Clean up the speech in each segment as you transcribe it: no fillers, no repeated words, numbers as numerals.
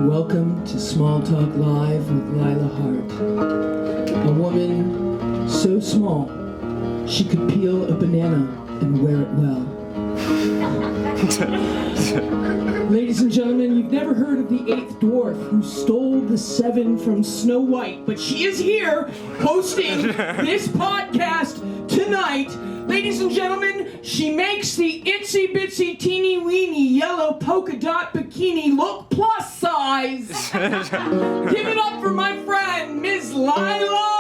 Welcome to Small Talk Live with Lila Hart. A woman so small, she could peel a banana and wear it well. Ladies and gentlemen, you've never heard of the 8th dwarf who stole the 7 from Snow White, but she is here hosting this podcast tonight. Ladies and gentlemen, she makes the itsy bitsy teeny weeny yellow polka dot bikini look plus size. Give it up for my friend, Ms. Lila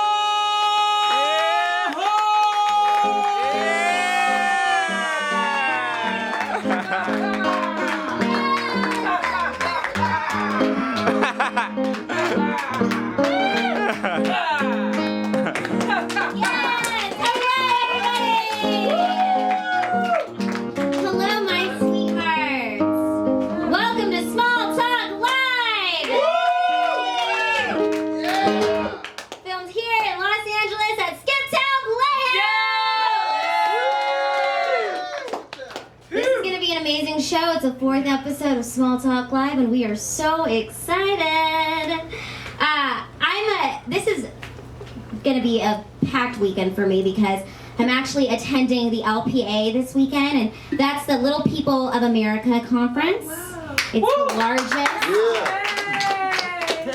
show. It's the 4th episode of Small Talk Live, and we are so excited. This is gonna be a packed weekend for me because I'm actually attending the LPA this weekend, and that's the Little People of America conference. Wow. It's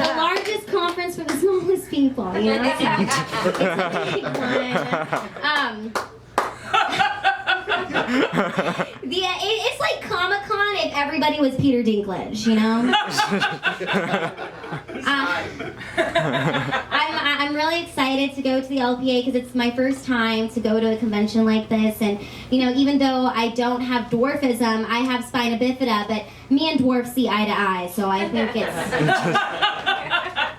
the largest conference for the smallest people. You know, it's a big one. It's like Comic-Con if everybody was Peter Dinklage, you know? I'm really excited to go to the LPA because it's my first time to go to a convention like this, and you know, even though I don't have dwarfism, I have spina bifida, but me and dwarfs see eye to eye, so I think it's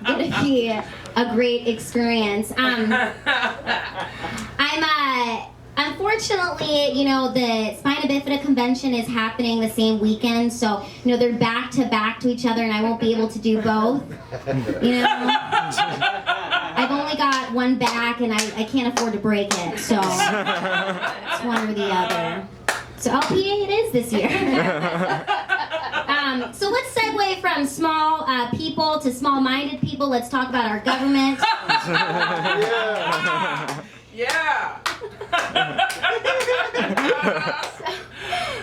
gonna be a great experience. Unfortunately, you know, the Spina Bifida convention is happening the same weekend, so, you know, they're back to back to each other, and I won't be able to do both, you know? I've only got one back, and I can't afford to break it, so it's one or the other. So LPA it is this year. So let's segue from small people to small-minded people. Let's talk about our government. Yeah!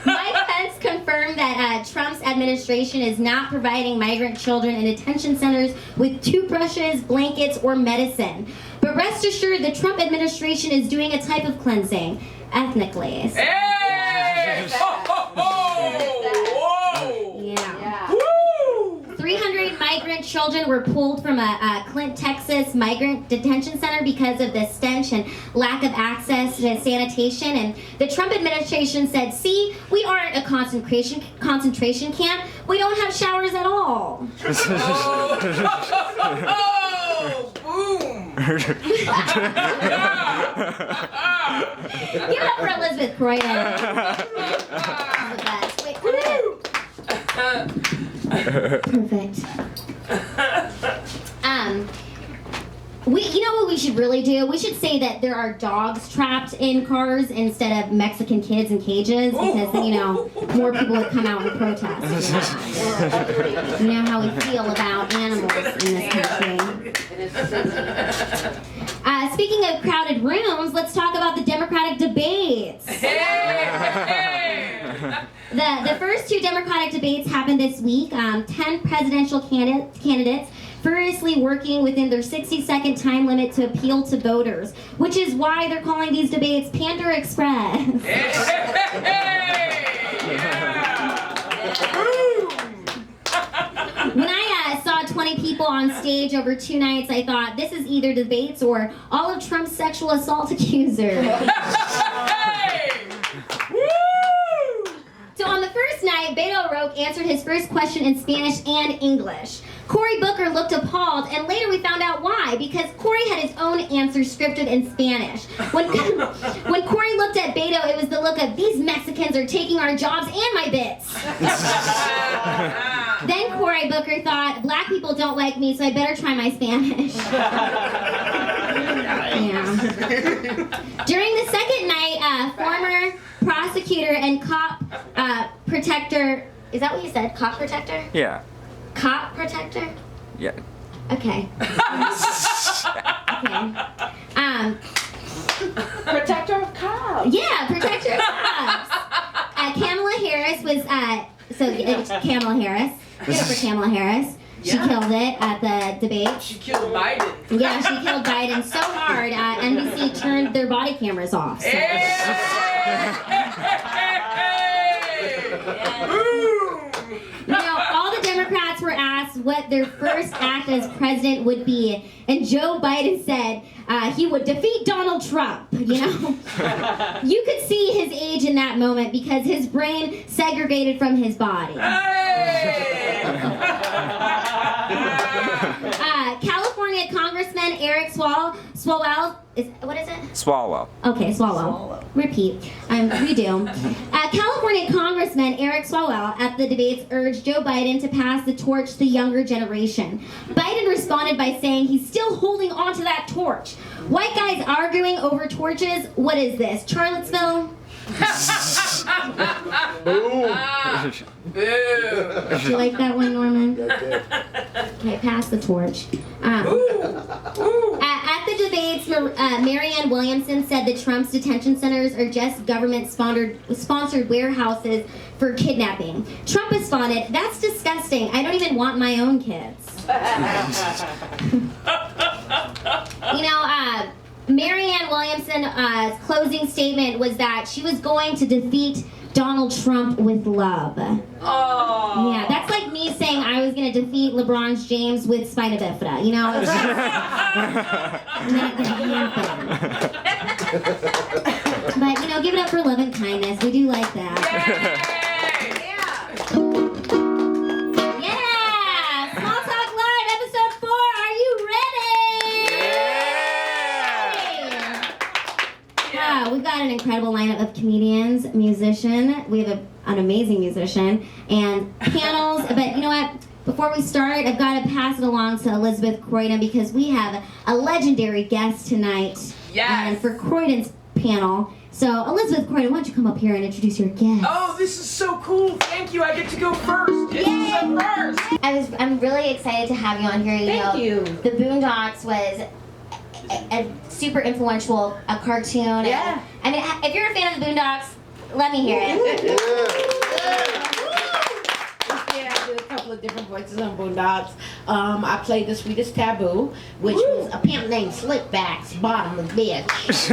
Mike Pence confirmed that Trump's administration is not providing migrant children in detention centers with toothbrushes, blankets, or medicine. But rest assured, the Trump administration is doing a type of cleansing, ethnically. So. Hey! Ho, ho, ho! Whoa! Yeah. Woo! 300 migrant children were pulled from a Clint, Texas migrant detention center because of the stench and lack of access to sanitation. And the Trump administration said, see, we aren't a concentration camp. We don't have showers at all. Oh, boom! Give it up for Elizabeth Croydon. The best. Wait, come in. Perfect. You know what we should really do? We should say that there are dogs trapped in cars instead of Mexican kids in cages, because then, you know, more people would come out and protest. You know how we feel about animals in this country. Speaking of crowded rooms, let's talk about the Democratic debates. The first 2 Democratic debates happened this week. 10 presidential candidates furiously working within their 60-second time limit to appeal to voters, which is why they're calling these debates Pander Express. When I saw 20 people on stage over 2 nights, I thought, this is either debates or all of Trump's sexual assault accusers. So on the first night, Beto O'Rourke answered his first question in Spanish and English. Cory Booker looked appalled, and later we found out why, because Cory had his own answer scripted in Spanish. When Cory looked at Beto, it was the look of, these Mexicans are taking our jobs and my bits. Then Cory Booker thought, black people don't like me, so I better try my Spanish. Yeah. During the second night, former prosecutor and cop protector, is that what you said, cop protector? Yeah. Cop protector? Yeah. Okay. Okay. Protector of cops. Yeah, protector of cops. Kamala Harris was, Kamala Harris. Good for Kamala Harris. She killed it at the debate. She killed Biden. Yeah, she killed Biden so hard, NBC turned their body cameras off. So. You know, all the Democrats were asked what their first act as president would be, and Joe Biden said he would defeat Donald Trump, you know? You could see his age in that moment because his brain segregated from his body. California Congressman Eric Swalwell, what is it? Swalwell. Okay, Swalwell. Repeat. Redo. California Congressman Eric Swalwell at the debates urged Joe Biden to pass the torch to the younger generation. Biden responded by saying he's still holding on to that torch. White guys arguing over torches? What is this, Charlottesville? Did you like that one, Norman? Okay, pass the torch. At the debates, Marianne Williamson said that Trump's detention centers are just government-sponsored warehouses for kidnapping. Trump responded, "That's disgusting. I don't even want my own kids." You know, Marianne Williamson's closing statement was that she was going to defeat Donald Trump with love. Oh. Yeah, that's like me saying I was going to defeat LeBron James with spina bifida. You know, it's just not going to happen. But, you know, give it up for love and kindness. We do like that. Yeah! Small Talk Live, episode 4. Are you ready? Yeah, we've got an incredible lineup of comedians, musician. We have an amazing musician and panels. But you know what? Before we start, I've got to pass it along to Elizabeth Croydon because we have a legendary guest tonight. Yes. And for Croydon's panel. So Elizabeth Croydon, why don't you come up here and introduce your guest? Oh, this is so cool. Thank you. I get to go first. It's first. I'm really excited to have you on here. Thank you. The Boondocks was a super influential cartoon. Yeah. I mean, if you're a fan of the Boondocks, let me hear it. Yeah, I did a couple of different voices on Boondocks. I played the sweetest taboo, which was a pimp named Slickback's bottomless bitch.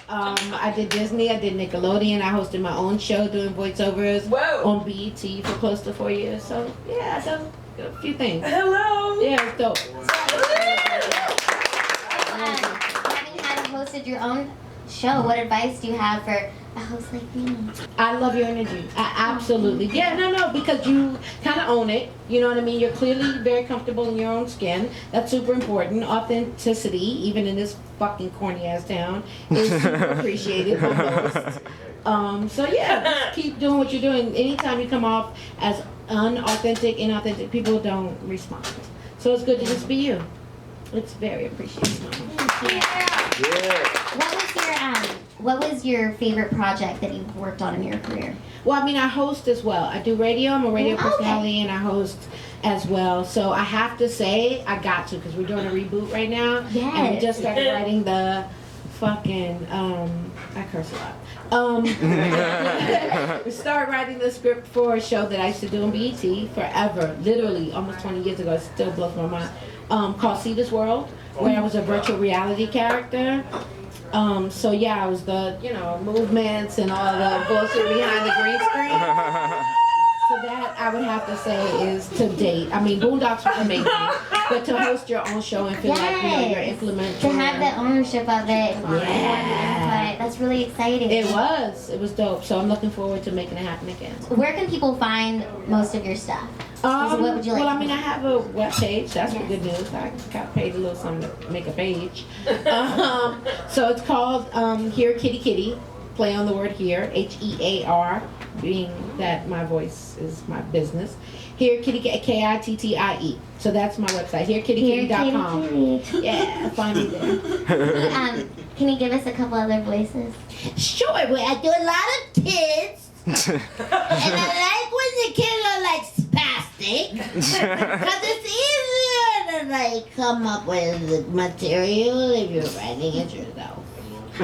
I did Disney, I did Nickelodeon, I hosted my own show doing voiceovers on BET for close to 4 years. So yeah, I done a few things. Hello. Yeah, it's dope. Having had hosted your own show, what advice do you have for a host like me? I love your energy. Absolutely. Yeah, no, because you kind of own it. You know what I mean? You're clearly very comfortable in your own skin. That's super important. Authenticity, even in this fucking corny ass town, is super appreciated by most. So yeah, just keep doing what you're doing. Anytime you come off as unauthentic, inauthentic, people don't respond. So it's good to just be you. It's very appreciated. What was your favorite project that you've worked on in your career? Well, I mean, I host as well. I do radio. I'm a radio personality, and I host as well. So I have to say, I got to, because we're doing a reboot right now. Yes. And we just started writing the fucking, I curse a lot. We started writing the script for a show that I used to do on BET forever, literally almost 20 years ago. It still blows my mind. Called See This World, where I was a virtual reality character. So yeah, I was the, movements and all the bullshit behind the green screen. So that I would have to say is to date. I mean, Boondocks was amazing, but to host your own show and feel like you're implementing. To have the ownership of it. Yeah. That's really exciting. It was dope. So I'm looking forward to making it happen again. Where can people find most of your stuff? What would you like? Well, I mean, I have a web page. That's the good news. I got paid a little something to make a page. So it's called Here Kitty Kitty. Play on the word here, Hear, being that my voice is my business. Here Kitty, Kittie. So that's my website, herekittikitty.com. Yeah, find me there. Can you give us a couple other voices? Sure, well, I do a lot of kids. And I like when the kid are like spastic, because it's easier to like come up with the material if you're writing it yourself.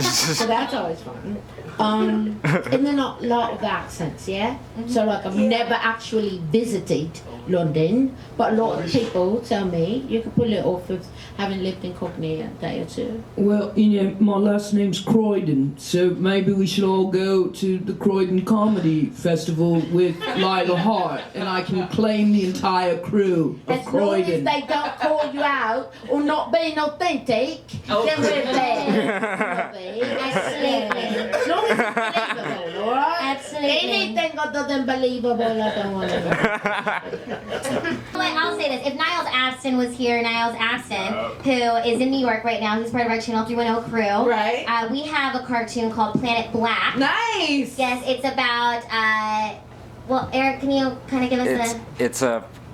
So that's always fun. And then a lot of accents, yeah? So like I've never actually visited London, but a lot of people tell me you can pull it off of having lived in Cockney a day or two. Well, my last name's Croydon, so maybe we should all go to the Croydon Comedy Festival with Lila Hart, and I can claim the entire crew of As long as Croydon. they don't call you out or not being authentic, then we're there. Absolutely. As long as it's believable, alright? Absolutely. Anything other than believable, I don't want to. I'll say this. If Niles Aston was here, Niles Aston, who is in New York right now, who's part of our Channel 310 crew. Right. We have a cartoon called Planet Black. Nice! Yes, it's about, well, Eric, can you kind of give us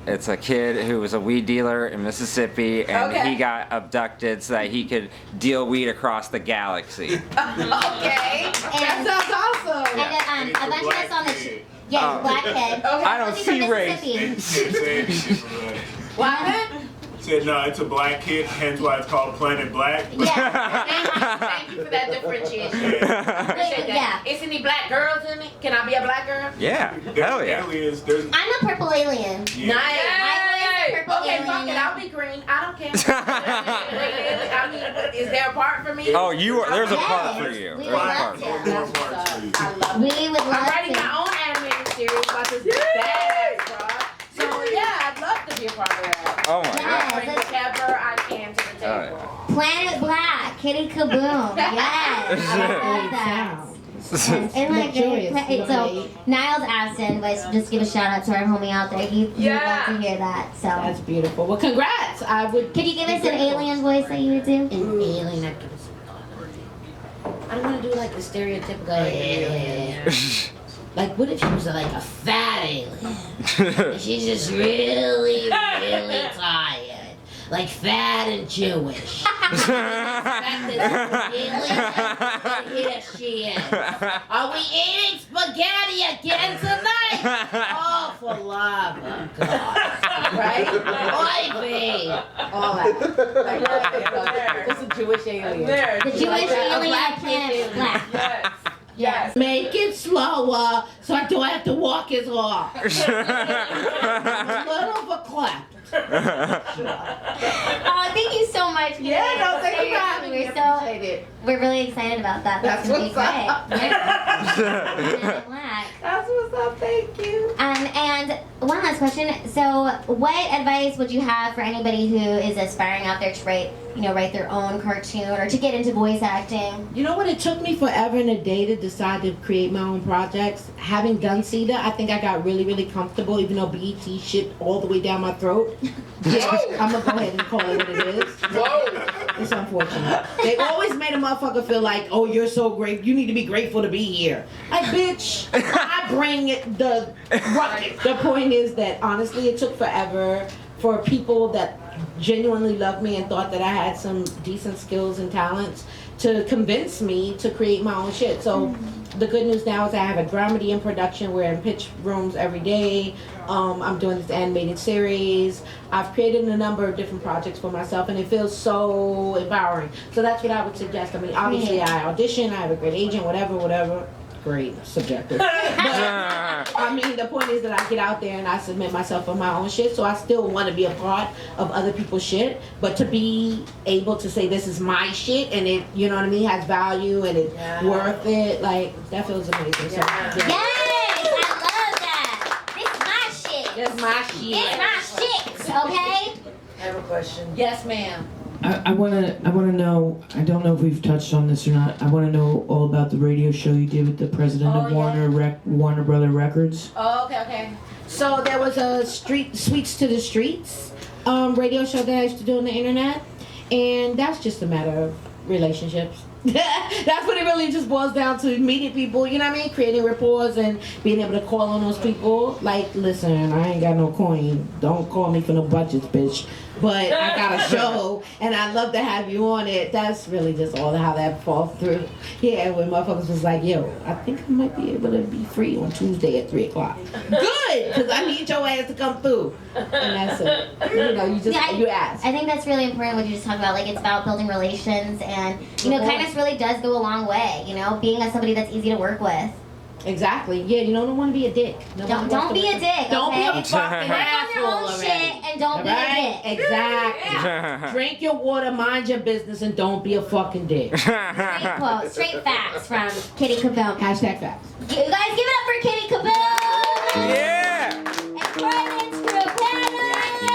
It's a kid who was a weed dealer in Mississippi, and Okay. he got abducted so that he could deal weed across the galaxy. Okay. That sounds awesome. And a bunch of us on the... Yeah, Oh. black kid. I don't He's from see race. Mississippi. What happened? Said no, it's a black kid, hence why it's called Planet Black. Yeah. Thank you for that differentiation. Appreciate that. Is any black girls in it? Can I be a black girl? Yeah, There hell yeah. definitely is. There's I'm a purple alien. yeah. I voice a purple Okay, alien. fuck it. I'll be green. I don't care. I mean, is there a part for me? Oh, there's a Yes, part for you. we There's a would part. love to. More parts for you. I love We it. would love I'm writing to. my own animated series about this badass broad. So yeah, I'd love to be a part of that. Oh my Yes. god. Bring whatever I can to the table. Planet Black, Kittie Kaboom. Yes. I love that. And like, Luxurious. so Niles Aston, let's just give a shout out to our homie out there. He would love to hear that. So, That's beautiful. Well, congrats. I would. could you give us an alien voice that you would do? An alien actor. I don't want to do like the stereotypical alien. Like, what if she was like a fat alien? And she's just really, really tired. Like fat and Jewish. Here she is. Are we eating spaghetti again tonight? Oh, for love of God. Right? Oy vey. All that. It's a Jewish alien. The Jewish alien black of Planet alien. Black. Yes. Make it slower so I don't have to walk as long. A little of a clap. Oh, thank you so much. Kittie. Thank you for having me. We're really excited about that. That's gonna be what's up. great. Yeah. Planet Black. That's what's up, thank you. And one last question. So, what advice would you have for anybody who is aspiring out there to write their own cartoon or to get into voice acting? You know what? It took me forever and a day to decide to create my own projects. Having done CETA, I think I got really, really comfortable, even though BET shit all the way down my throat. Yeah, I'm gonna go ahead and call it what it is. Whoa. It's unfortunate. They always made a motherfucker feel like, oh, you're so great. You need to be grateful to be here. Like, bitch, I bring the rocket. The point is that, honestly, it took forever for people that genuinely loved me and thought that I had some decent skills and talents to convince me to create my own shit. So the good news now is I have a dramedy in production. We're in pitch rooms every day. I'm doing this animated series. I've created a number of different projects for myself, and it feels so empowering. So that's what I would suggest. I mean, obviously I audition, I have a great agent, whatever. Great, subjective. But, I mean, the point is that I get out there and I submit myself for my own shit, so I still want to be a part of other people's shit, but to be able to say this is my shit and it, you know what I mean, has value and it's worth it, like, that feels amazing. So, Yes, I love that. This is my shit. That's my shit. It's my shit, okay? I have a question. Yes, ma'am. I wanna know. I don't know if we've touched on this or not. I wanna know all about the radio show you did with the president of Warner Brother Records. Oh, okay. So there was a Sweets to the Streets radio show that I used to do on the internet, and that's just a matter of relationships. That's what it really just boils down to. Meeting people, you know what I mean? Creating rapport and being able to call on those people. Like, listen, I ain't got no coin. Don't call me for no budgets, bitch. But I got a show, and I'd love to have you on it. That's really just all how that falls through. Yeah, when motherfuckers was like, yo, I think I might be able to be free on Tuesday at 3 o'clock. Good, because I need your ass to come through. And that's it. You know, you ask. I think that's really important what you just talked about. Like, it's about building relations, and, you know, kindness really does go a long way, you know, being somebody that's easy to work with. Exactly. Yeah, you don't want to be a dick. Don't be a dick. Don't okay? be a fucking Work on your own asshole shit and don't be a dick. Exactly. Drink your water, mind your business, and don't be a fucking dick. Straight quote, straight facts from Kittie Kaboom. Hashtag facts. You guys give it up for Kittie Kaboom! Yeah! And Goonsquad Panel!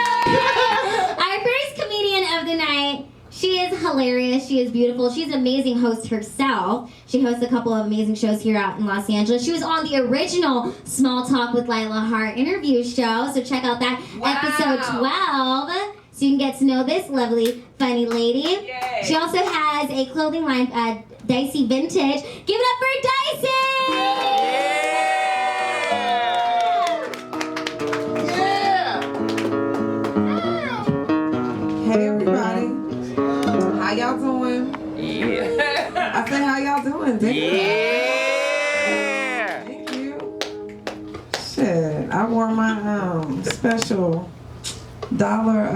Our first comedian of the night. She is hilarious. She is beautiful. She's an amazing host herself. She hosts a couple of amazing shows here out in Los Angeles. She was on the original Small Talk with Lila Hart interview show, so check out that episode 12 so you can get to know this lovely, funny lady. Yay. She also has a clothing line, Dicey Vintage. Give it up for Dicey! Hey everybody, how y'all doing? Yeah! I said how y'all doing? Yeah! Thank you. Shit, I wore my special dollar.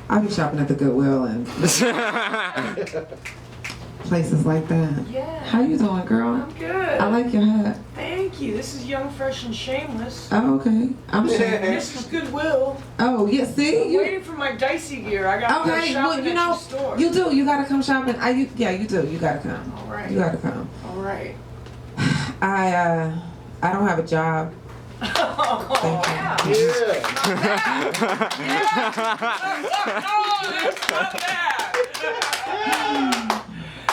I be shopping at the Goodwill and places like that. Yeah. How you doing, girl? I'm good. I like your hat. Thank you. This is Young, Fresh, and Shameless. Oh, okay. I'm sure. This is Goodwill. Oh, yeah. I'm See, waiting for my Dicey gear. I got to go okay. shopping Well, you at know, your store. you do. You gotta come shopping. Yeah, you do. You gotta come. All right. You gotta come. All right. I don't have a job. Oh, yeah.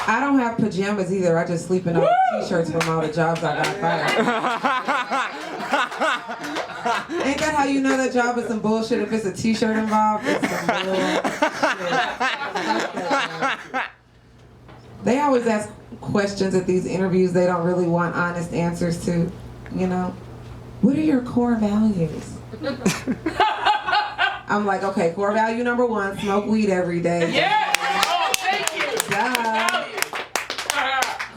I don't have pajamas either. I just sleep in all the t-shirts from all the jobs I got fired. Ain't that how you know that job is some bullshit? If it's a t-shirt involved, it's some bullshit. They always ask questions at these interviews they don't really want honest answers to. You know, what are your core values? I'm like, okay, core value number 1, smoke weed every day. Yeah. Oh, thank you.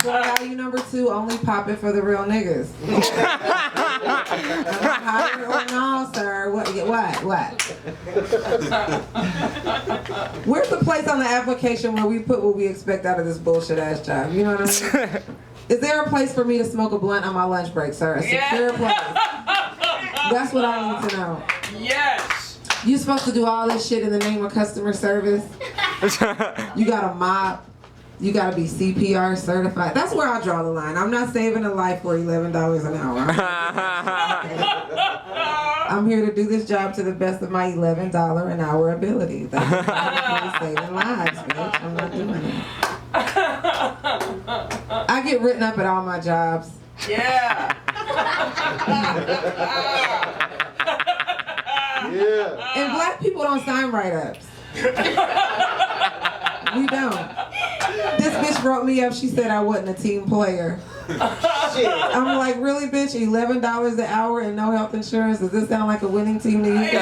Core value number 2, only pop it for the real niggas. Hot or no, sir? What? Where's the place on the application where we put what we expect out of this bullshit ass job? You know what I mean? Is there a place for me to smoke a blunt on my lunch break, sir? A secure place. That's what I need to know. Yes. You supposed to do all this shit in the name of customer service? You got a mop. You got to be CPR certified. That's where I draw the line. I'm not saving a life for $11 an hour. I'm here to do this job to the best of my $11 an hour ability. That's not saving lives, bitch. I'm not doing it. I get written up at all my jobs. Yeah. Yeah. And black people don't sign write-ups. We don't. This bitch wrote me up. She said I wasn't a team player. Shit. I'm like, really, bitch? $11 an hour and no health insurance? Does this sound like a winning team to you?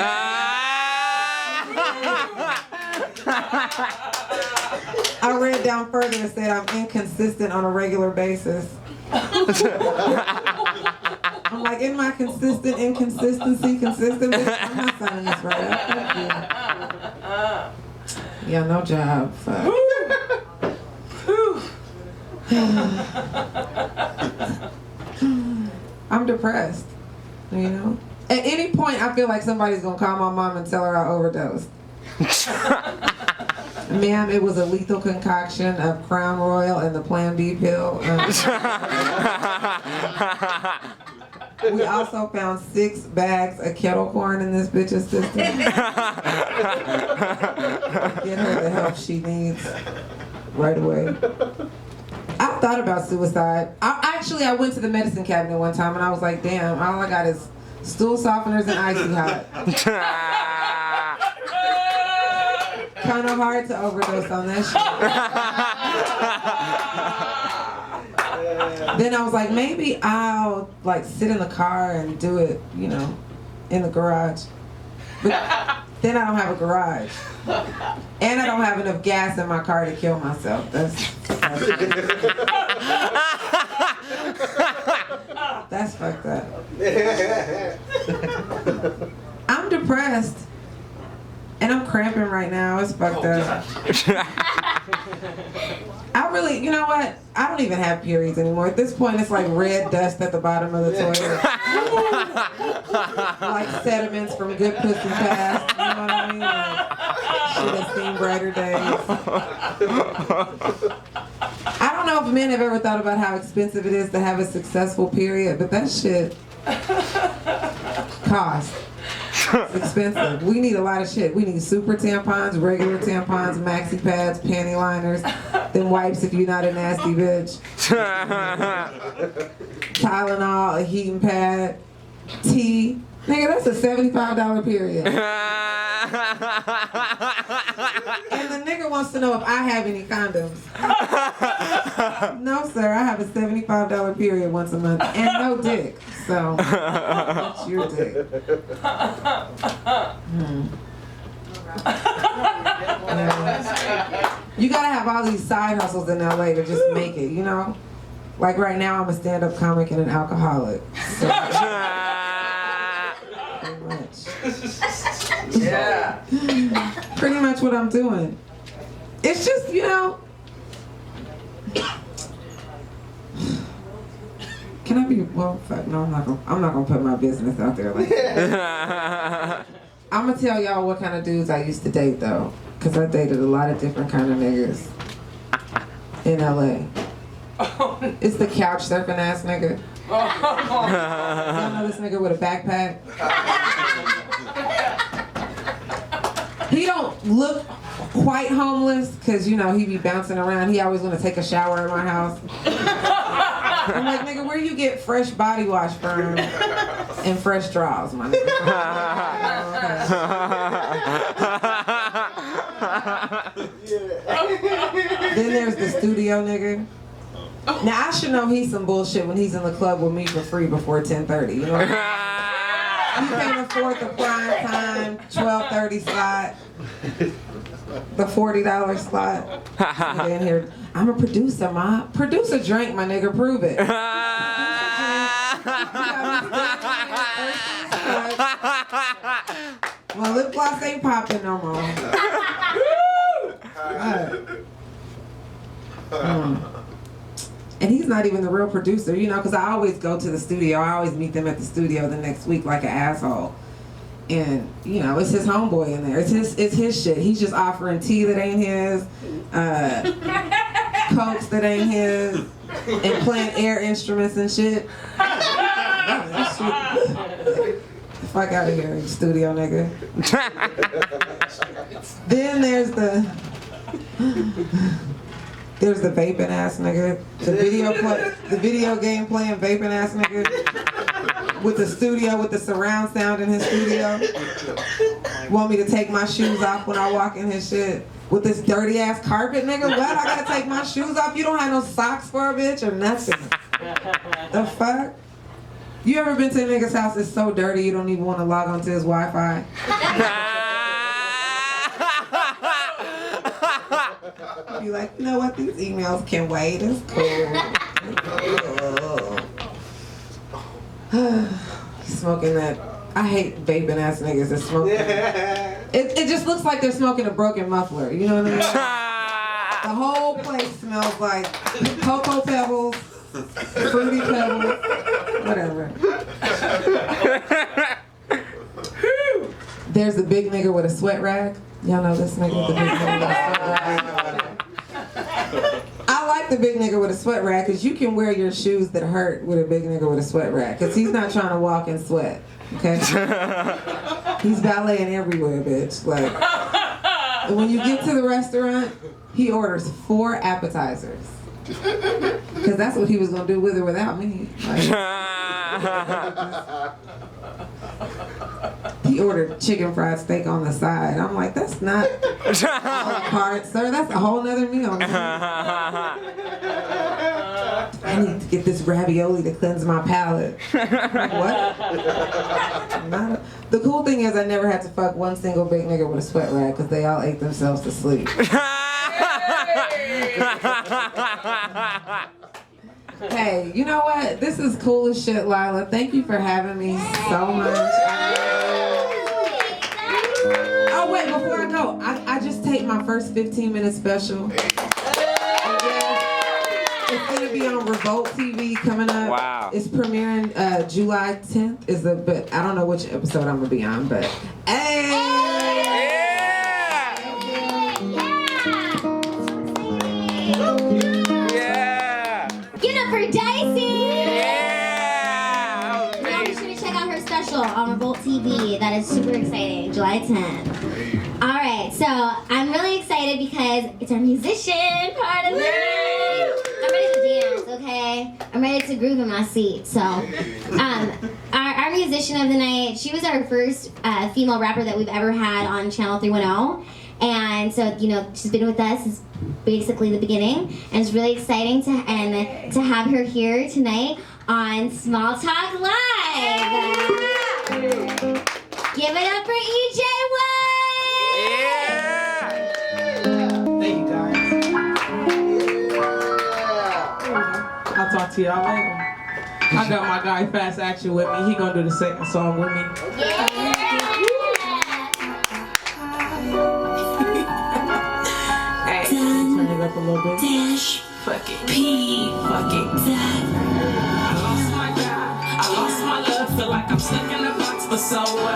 I read down further and said I'm inconsistent on a regular basis. I'm like, in my consistent inconsistency consistent? Bitch, I'm not signing this right up. Yeah, no job. Fuck. I'm depressed, you know? At any point, I feel like somebody's gonna call my mom and tell her I overdosed. Ma'am, it was a lethal concoction of Crown Royal and the Plan B pill. We also found 6 bags of kettle corn in this bitch's system. Get her the help she needs right away. I thought about suicide. I went to the medicine cabinet one time and I was like, damn, all I got is stool softeners and icy hot. Kind of hard to overdose on that shit. Then I was like, maybe I'll like sit in the car and do it, you know, in the garage. But then I don't have a garage. And I don't have enough gas in my car to kill myself. That's fucked up. I'm depressed. And I'm cramping right now. It's fucked up. I really, you know what? I don't even have periods anymore. At this point, it's like red dust at the bottom of the toilet. Like sediments from good pussy past. You know what I mean? Like, shit has seen brighter days. I don't know if men have ever thought about how expensive it is to have a successful period, but that shit costs. It's expensive. We need a lot of shit. We need super tampons, regular tampons, maxi pads, panty liners, then wipes if you're not a nasty bitch. Tylenol, a heating pad, tea. Nigga, that's a $75 period. And the nigga wants to know if I have any condoms. No, sir, I have a $75 period once a month and no dick. So, that's your dick. Yeah. You gotta have all these side hustles in LA to just make it, you know? Like right now, I'm a stand-up comic and an alcoholic. So, pretty much. Yeah. Pretty much what I'm doing. It's just, you know. Can I be? Well, fuck, no, I'm not gonna put my business out there like that. I'm gonna tell y'all what kind of dudes I used to date though, cause I dated a lot of different kind of niggas in LA. It's the couch surfing ass nigga. Y'all know this nigga with a backpack. He don't look quite homeless, cause you know he be bouncing around. He always want to take a shower at my house. I'm like, nigga, where you get fresh body wash from and fresh draws, my nigga? Then there's the studio nigga. Now I should know he's some bullshit when he's in the club with me for free before 10:30. You know what I mean? You can't afford the prime time 12:30 slot, the $40 slot. Get in here. I'm a producer, ma. Produce a drink, my nigga. Prove it. My lip gloss ain't popping no more. And he's not even the real producer, you know, because I always go to the studio. I always meet them at the studio the next week like an asshole. And, you know, it's his homeboy in there. It's his shit. He's just offering tea that ain't his, cokes that ain't his, and playing air instruments and shit. Fuck out of here, studio nigga. Then there's the vaping ass nigga. The video game playing vaping ass nigga. With the studio, with the surround sound in his studio. Want me to take my shoes off when I walk in his shit. With this dirty ass carpet, nigga. What? I gotta take my shoes off? You don't have no socks for a bitch or nothing. The fuck? You ever been to a nigga's house that's so dirty you don't even want to log onto his Wi-Fi? Be like, you know what? These emails can wait. It's cool. He's smoking that. I hate vaping ass niggas that smoke. It just looks like they're smoking a broken muffler. You know what I mean? The whole place smells like Cocoa Pebbles, Fruity Pebbles, whatever. There's the big nigga with a sweat rag. Y'all know this nigga with the big nigga with a sweat rag. I like the big nigga with a sweat rag because you can wear your shoes that hurt with a big nigga with a sweat rag because he's not trying to walk in sweat. Okay? He's valeting everywhere, bitch. Like, when you get to the restaurant, he orders 4 appetizers. Because that's what he was going to do with or without me. Like, he ordered chicken fried steak on the side. I'm like, that's not a la carte, sir. That's a whole nother meal. I need to get this ravioli to cleanse my palate. What? The cool thing is I never had to fuck one single big nigga with a sweat rag because they all ate themselves to sleep. Hey, you know what? This is cool as shit, Lila. Thank you for having me so much. Oh, wait, before I go, I just taped my first 15-minute special. It's gonna be on Revolt TV coming up. Wow. It's premiering July 10th. But I don't know which episode I'm gonna be on. But hey. Yeah. Give it up for Dicey! Yeah. Y'all be sure to check out her special on Revolt TV. That is super exciting. July 10th. Alright, so I'm really excited because it's our musician part of the night. I'm ready to dance, okay? I'm ready to groove in my seat. So, our musician of the night, she was our first female rapper that we've ever had on Channel 310. And so, you know, she's been with us since basically the beginning. And it's really exciting to have her here tonight on Small Talk Live. Give it up for EJ Thank you, guys. I'll talk to y'all later. I got my guy Fast Action with me. He gonna do the second song with me. Hey, turn it up a little bit. Fuck it. P. Fuck it. I lost my job. I lost my love. Feel like I'm stuck in a box for so long.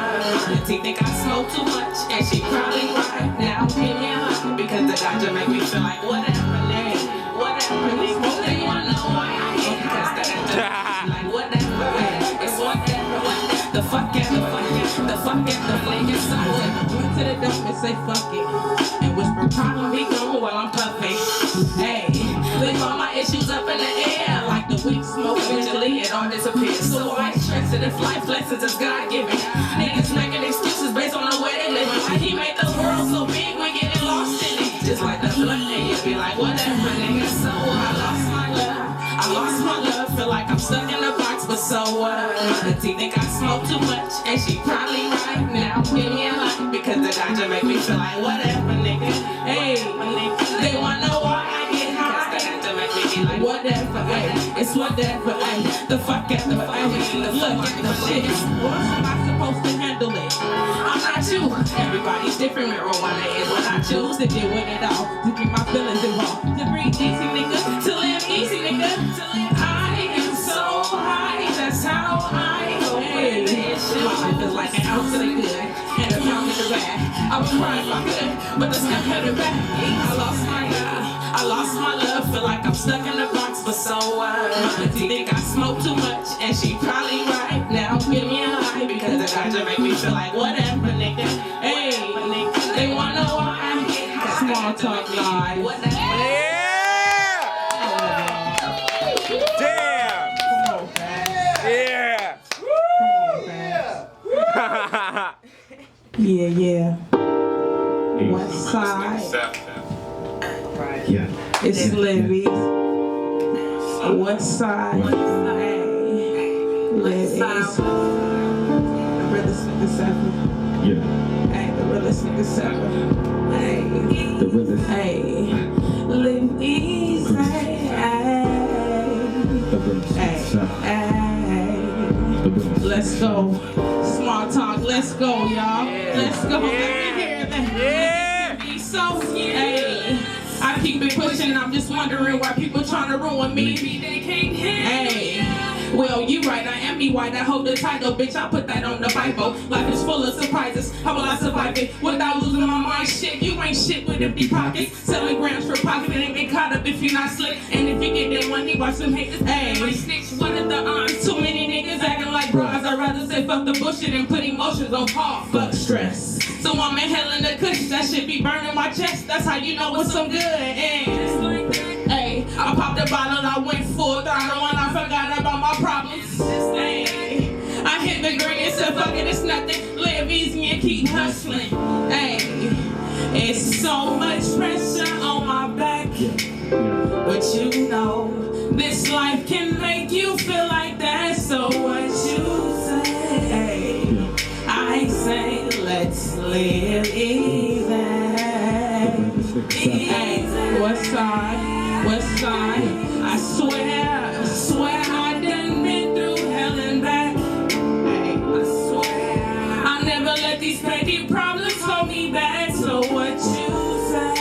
Auntie think I smoke too much, and she probably right now. Give me a hug because the doctor make me feel like whatever, name. Whatever, name. They wanna know why I hate cause the doctor like whatever, it's whatever. The fuck and the fuck and the fuck and the flake is so good. Went to the dump and say fuck it. And whisper problem be gone while I'm puffing. Hey, Leave all my issues up in the air like the weak smoke. Eventually it all disappears. So I stress it if life lessons is God-given. Niggas making excuses based on the way they live. Like he made the world so big we getting lost in it. Just like the blood and you be like whatever nigga. So I lost my love. I lost my love. Feel like I'm stuck in a box but so what? My auntie think I smoke too much and she probably right now. Give me a light because the doctor make me feel like whatever nigga. Hey, they wanna know why I get high. Like whatever, ay, it's whatever, ay, the fuck at the fuck, look at the shit. What am I supposed to handle it? I'm not you. Everybody's different. Marijuana is what I choose To deal with it all, to keep my feelings involved, to breathe easy, nigga. to live easy, nigga. I am so high. That's how I go with this shit. My life is like an ounce of the good and a pound of the bad. I was crying if I could, but the step held it back. I lost my love. I lost my love. Feel like I'm stuck in a box, but so what? My auntie think I smoke too much, and she probably right now. Give me a high because the doctor make me feel like whatever, nigga. Hey, they wanna know why I get high. Small Talk Live. Whatever. Damn. Come on, Fast. Yeah. Come on, Fast. Yeah. West Side. Yeah. It's Libby's. West Side. Hey. Libby's. The realest nigga seven. Yeah. Hey, the realest nigga seven. Hey. The realest. Hey. Libby's. Hey. The realest. Hey. Hey. The realest. Let's go. Small talk. Let's go, y'all. Let's go. Let me hear that. Yeah. So, hey. I keep it pushing, I'm just wondering why people trying to ruin me. Hey, well, you right, I am me white. I hold the title, bitch, I put that on the Bible. Life is full of surprises, how will I survive it? Without losing my mind, shit, you ain't shit with empty pockets. Selling grams for profit, ain't been caught up if you not slick. And if you get that money, watch them haters. Hey, snitch, what are the odds? Too many niggas acting like bras. I'd rather say fuck the bullshit and put emotions on pause. Fuck stress. So I'm inhaling the kush, that shit be burning my chest. That's how you know it's some good. Hey, I popped a bottle, I went full throttle and I forgot about my problems. Hey, I hit the green and said fuck it, it's nothing. Live life easy and keep hustling. Hey, it's so much pressure on my back. But you know, this life can make you feel like that. So what you say? I say, let's live easy. West side, west side. I swear I done been through hell and back. Hey, I swear I never let these petty problems hold me back. So what you say?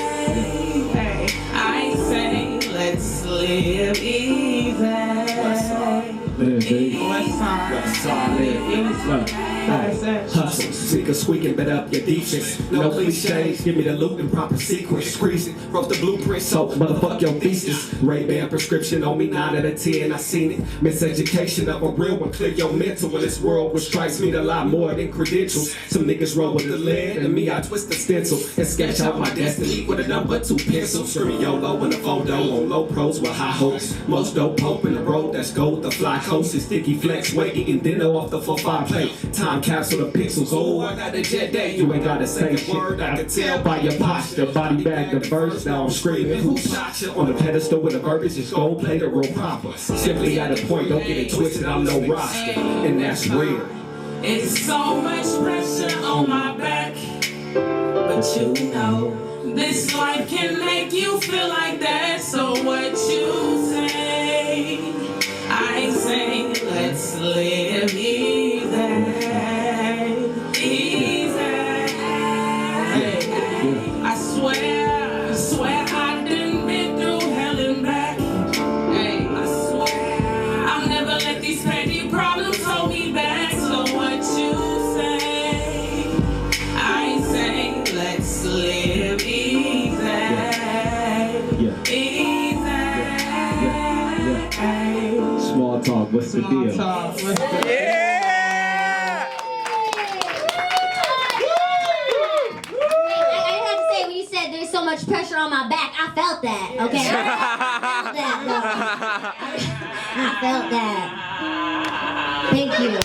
Hey, I say, let's live easy. West side, west side, live easy. Hustle, speaker squeaking, bet up your defense. No cliches, give me the loot in proper sequence. Squeeze it, wrote the blueprint, so motherfuck your thesis. Ray-Ban prescription on me, 9 out of 10, I seen it. Miseducation of a real one, clear your mental. In this world, which strikes me a lot more than credentials. Some niggas roll with the lead, and me, I twist the stencil and sketch out my destiny with a number 2 pencil. Screaming YOLO in a photo on low pros with high hopes. Most dope hope in the road, that's gold. The fly coast is sticky flex, weight eating dinner off the 4-5 plate. Time capsule the pixels. Oh, I got a jet day. You ain't gotta say a word. I can tell by your posture. Body bag the verse. Now I'm screaming. Who shot you? On the pedestal with the verbiage is gold plated real proper. Simply at a point. Don't get it twisted. I'm no roster, and that's weird. It's so much pressure on my back, but you know this life can make you feel like that. So what you say? I say, let's live easy. I swear I done been through hell and back. Hey, I swear I'll never let these petty problems hold me back. So what you say? I say, let's live easy. Easy. Small talk, what's the deal? Small talk, what's the deal? So much pressure on my back. I felt that, okay? I felt that. Thank you.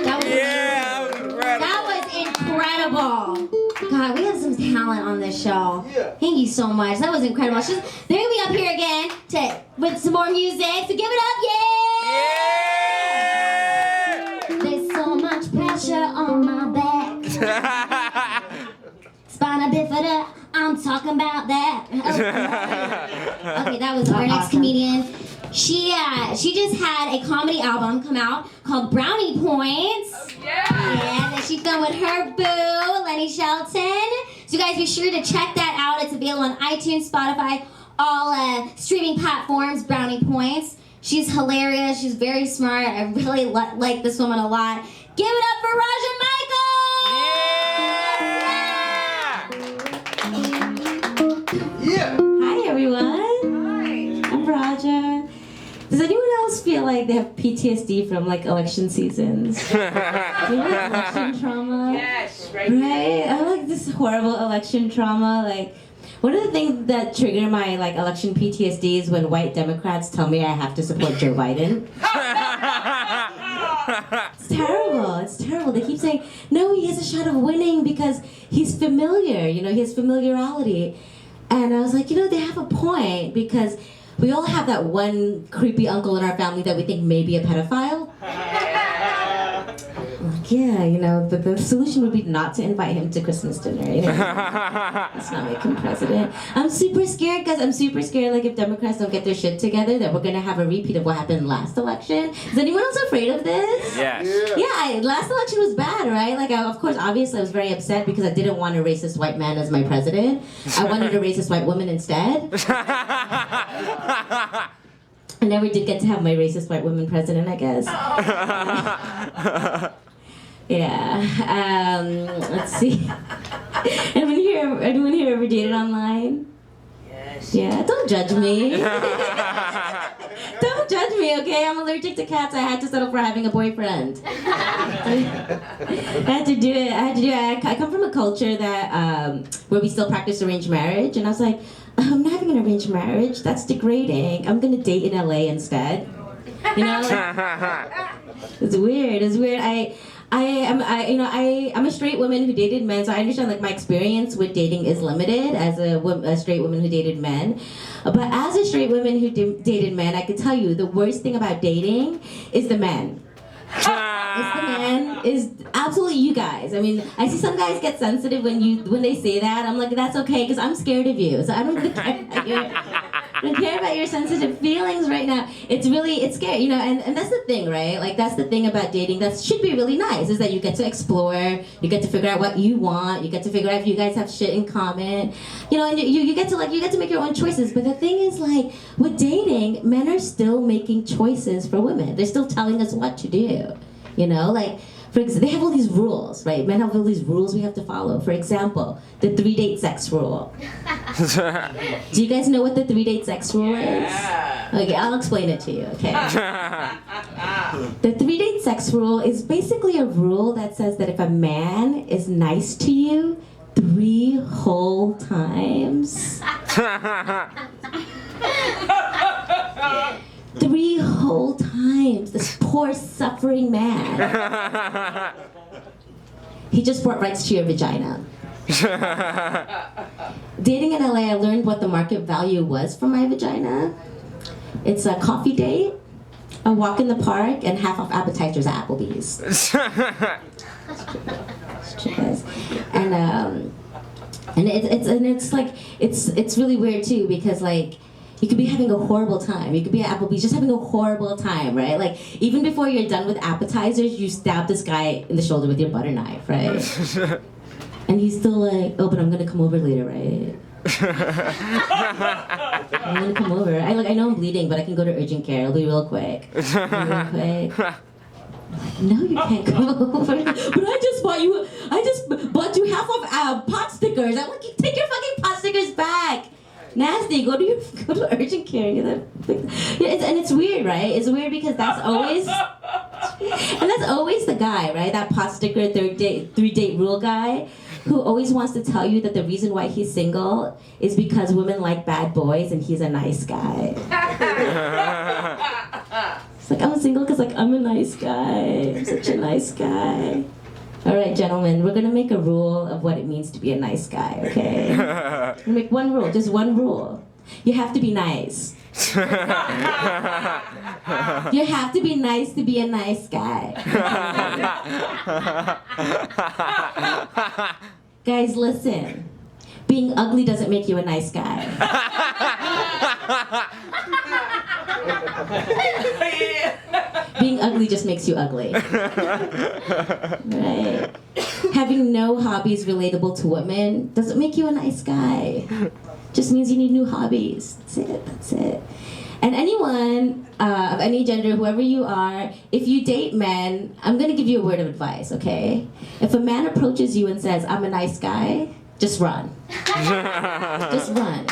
That was incredible. God, we have some talent on this show. Thank you so much. That was incredible. They're gonna be up here again with some more music. So give it up, yeah! There's so much pressure on my back. Spina bifida, I'm talking about that. Okay, that was our next comedian. She just had a comedy album come out called Brownie Points. Yeah, that she filmed with her boo, Lenny Shelton. So you guys be sure to check that out. It's available on iTunes, Spotify, all streaming platforms, Brownie Points. She's hilarious. She's very smart. I really like this woman a lot. Give it up for Raja Michael! Hi, everyone. Hi. I'm Raja. Does anyone else feel like they have PTSD from like election seasons? Do you have election trauma? Yes, right. Right? I have like this horrible election trauma. Like, one of the things that trigger my like election PTSD is when white Democrats tell me I have to support Joe Biden. It's terrible. It's terrible. They keep saying, no, he has a shot of winning because he's familiar. You know, he has familiarity. And I was like, you know, they have a point because we all have that one creepy uncle in our family that we think may be a pedophile. Like, yeah, you know, but the solution would be not to invite him to Christmas dinner. You know? Let's not make him president. I'm super scared because I'm super scared, like, if Democrats don't get their shit together, that we're going to have a repeat of what happened last election. Is anyone else afraid of this? Yes. Yeah, last election was bad, right? Like, of course, obviously, I was very upset because I didn't want a racist white man as my president. I wanted a racist white woman instead. I never did get to have my racist white woman president, I guess. Yeah. Let's see. Anyone here ever dated online? Yes. Yeah. Don't judge me. Don't judge me, okay? I'm allergic to cats. I had to settle for having a boyfriend. I had to do it. I come from a culture that where we still practice arranged marriage, and I was like, I'm not having an arranged marriage. That's degrading. I'm gonna date in LA instead. You know? Like, it's weird. I'm a straight woman who dated men, so I understand like my experience with dating is limited as a straight woman who dated men. But as a straight woman who dated men, I can tell you the worst thing about dating is the men. It's the men, is absolutely you guys. I mean, I see some guys get sensitive when they say that. I'm like, that's okay, because I'm scared of you. So I don't really care about your sensitive feelings right now. It's scary, and that's the thing, right? Like, that's the thing about dating that should be really nice, is that you get to explore, you get to figure out what you want, you get to figure out if you guys have shit in common, and you get to make your own choices. But the thing is, like, with dating, men are still making choices for women. They're still telling us what to do. Like, for example, they have all these rules, right? Men have all these rules we have to follow. For example, the 3-date sex rule. Do you guys know what the 3-date sex rule is? Okay, I'll explain it to you, okay? The 3-date sex rule is basically a rule that says that if a man is nice to you 3 whole times, 3 whole times, this poor suffering man, he just brought rights to your vagina. Dating in LA, I learned what the market value was for my vagina. It's a coffee date, a walk in the park, and half off appetizers at Applebee's. And it's really weird too, because like, you could be having a horrible time. You could be at Applebee's just having a horrible time, right? Like, even before you're done with appetizers, you stab this guy in the shoulder with your butter knife, right? And he's still like, oh, but I'm gonna come over later, right? I'm gonna come over. I know I'm bleeding, but I can go to urgent care. It'll be real quick. No, you can't come over. But I just bought you half of pot stickers. I'm like, take your fucking pot stickers back. Nasty. Go to urgent care. It's weird, right? It's weird because that's always the guy, right? That pot sticker 3-date rule guy, who always wants to tell you that the reason why he's single is because women like bad boys and he's a nice guy. It's like, I'm single because I'm a nice guy. I'm such a nice guy. All right, gentlemen, we're gonna make a rule of what it means to be a nice guy, okay? We're gonna make one rule, just one rule. You have to be nice. You have to be nice to be a nice guy. Guys, listen. Being ugly doesn't make you a nice guy. Being ugly just makes you ugly. Right? Having no hobbies relatable to women doesn't make you a nice guy. Just means you need new hobbies. That's it. And anyone of any gender, whoever you are, if you date men, I'm gonna give you a word of advice, okay? If a man approaches you and says, I'm a nice guy, just run. Just run.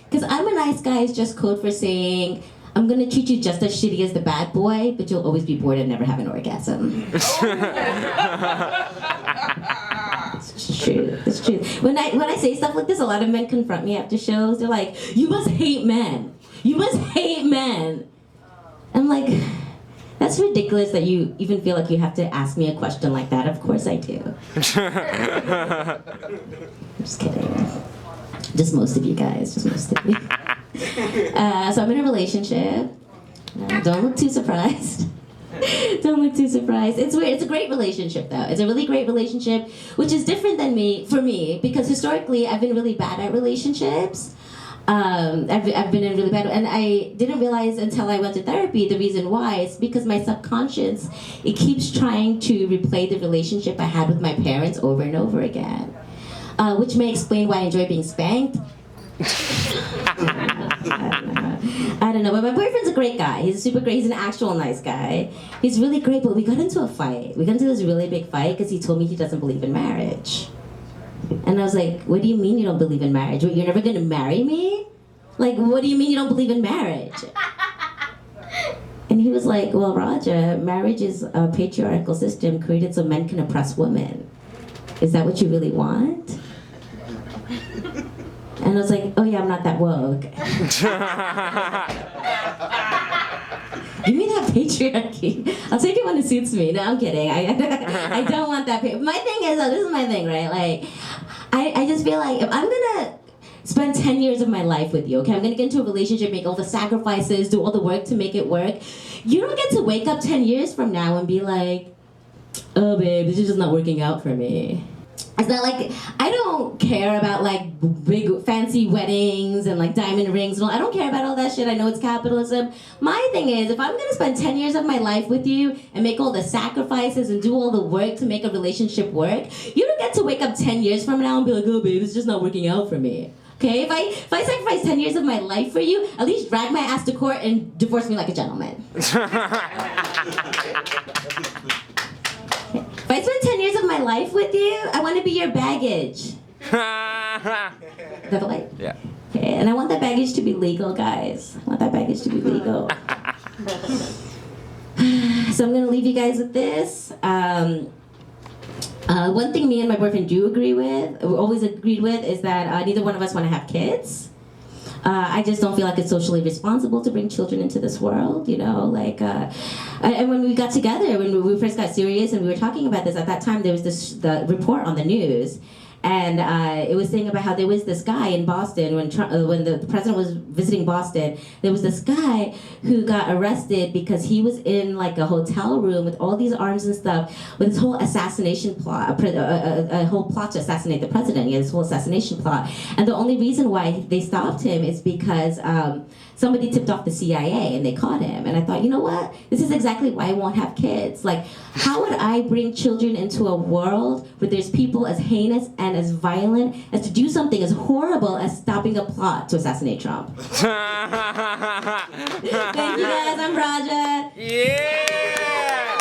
Because I'm a nice guy is just code for saying, I'm gonna treat you just as shitty as the bad boy, but you'll always be bored and never have an orgasm. It's true. It's true. When I say stuff like this, a lot of men confront me after shows. They're like, "You must hate men. You must hate men." I'm like, that's ridiculous that you even feel like you have to ask me a question like that. Of course I do. I'm just kidding. Just most of you guys. Just most of you. So I'm in a relationship. Don't look too surprised. Don't look too surprised. It's weird. It's a great relationship, though. It's a really great relationship, which is different than for me, because historically I've been really bad at relationships. I've been in really bad, and I didn't realize until I went to therapy the reason why. It's because my subconscious, it keeps trying to replay the relationship I had with my parents over and over again, which may explain why I enjoy being spanked. I don't know, but my boyfriend's a great guy. He's super great. He's an actual nice guy. He's really great, but we got into a fight. We got into this really big fight because he told me he doesn't believe in marriage. And I was like, what do you mean you don't believe in marriage? You're never going to marry me? Like, what do you mean you don't believe in marriage? And he was like, well, Raja, marriage is a patriarchal system created so men can oppress women. Is that what you really want? And I was like, oh yeah, I'm not that woke. Give me that patriarchy. I'll take it when it suits me. No, I'm kidding. I don't want that. My thing is, this is my thing, right? Like, I just feel like if I'm gonna spend 10 years of my life with you, okay? I'm gonna get into a relationship, make all the sacrifices, do all the work to make it work. You don't get to wake up 10 years from now and be like, oh babe, this is just not working out for me. It's not like, I don't care about like big fancy weddings and like diamond rings and all. I don't care about all that shit. I know it's capitalism. My thing is, if I'm gonna spend 10 years of my life with you and make all the sacrifices and do all the work to make a relationship work, you don't get to wake up 10 years from now and be like, oh babe, it's just not working out for me. Okay, if I sacrifice 10 years of my life for you, at least drag my ass to court and divorce me like a gentleman. If I spend 10 years of my life with you, I want to be your baggage. Is that the light? Yeah. Okay, and I want that baggage to be legal, guys. I want that baggage to be legal. So I'm going to leave you guys with this. One thing me and my boyfriend do agree with, always agreed with, is that neither one of us want to have kids. I just don't feel like it's socially responsible to bring children into this world, you know, like, and when we got together, when we first got serious and we were talking about this, at that time there was the report on the news, and it was saying about how there was this guy in Boston, when the president was visiting Boston, there was this guy who got arrested because he was in like a hotel room with all these arms and stuff, with this whole assassination plot, a whole plot to assassinate the president. He had this whole assassination plot. And the only reason why they stopped him is because somebody tipped off the CIA and they caught him. And I thought, you know what? This is exactly why I won't have kids. Like, how would I bring children into a world where there's people as heinous and as violent as to do something as horrible as stopping a plot to assassinate Trump? Thank you guys, I'm Raja. Yeah!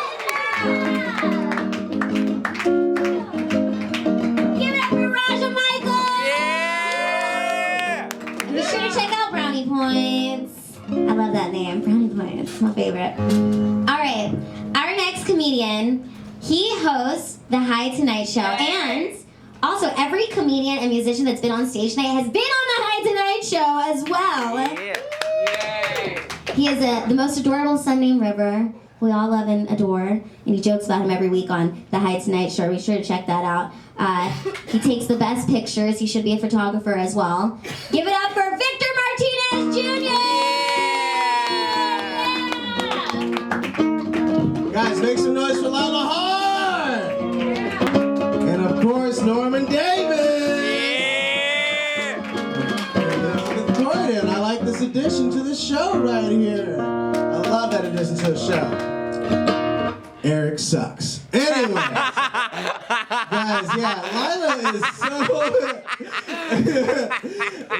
Give it up for Raja Michael! Yeah! And be sure to check out Brownie Points. I love that name, Brownie Points. It's my favorite. All right, our next comedian, he hosts the High Tonight Show, and also every comedian and musician that's been on stage tonight has been on the High Tonight Show as well. Yeah. Yay! He has the most adorable son named River. We all love and adore, and he jokes about him every week on the High Tonight Show. Be sure to check that out. He takes the best pictures. He should be a photographer as well. Give it up for Victor Martinez Jr. Guys, make some noise for Lila Hart! And of course, Norman Davis! And I like this addition to the show right here. I love that addition to the show. Eric sucks. Anyways, guys, yeah,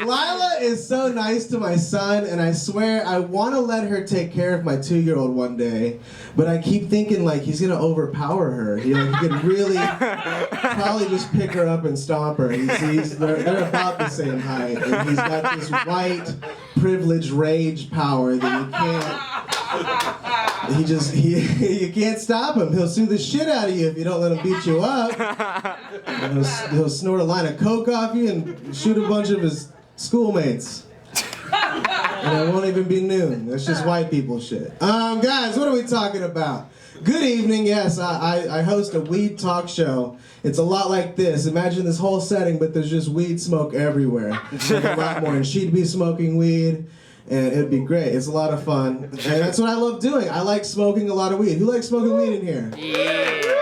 Lila is so nice to my son, and I swear I want to let her take care of my 2-year-old one day, but I keep thinking like he's gonna overpower her. He could really probably just pick her up and stomp her. They're about the same height, and he's got this white privileged rage power that you can't. You can't stop him. He'll sue the shit out of you if you don't let him beat you up. And he'll snort a line of coke off you and shoot a bunch of his schoolmates. And it won't even be noon. That's just white people shit. Guys, what are we talking about? Good evening. Yes, I host a weed talk show. It's a lot like this. Imagine this whole setting, but there's just weed smoke everywhere. Like a lot more. And she'd be smoking weed. And it'd be great. It's a lot of fun. And that's what I love doing. I like smoking a lot of weed. Who likes smoking weed in here? Yeah!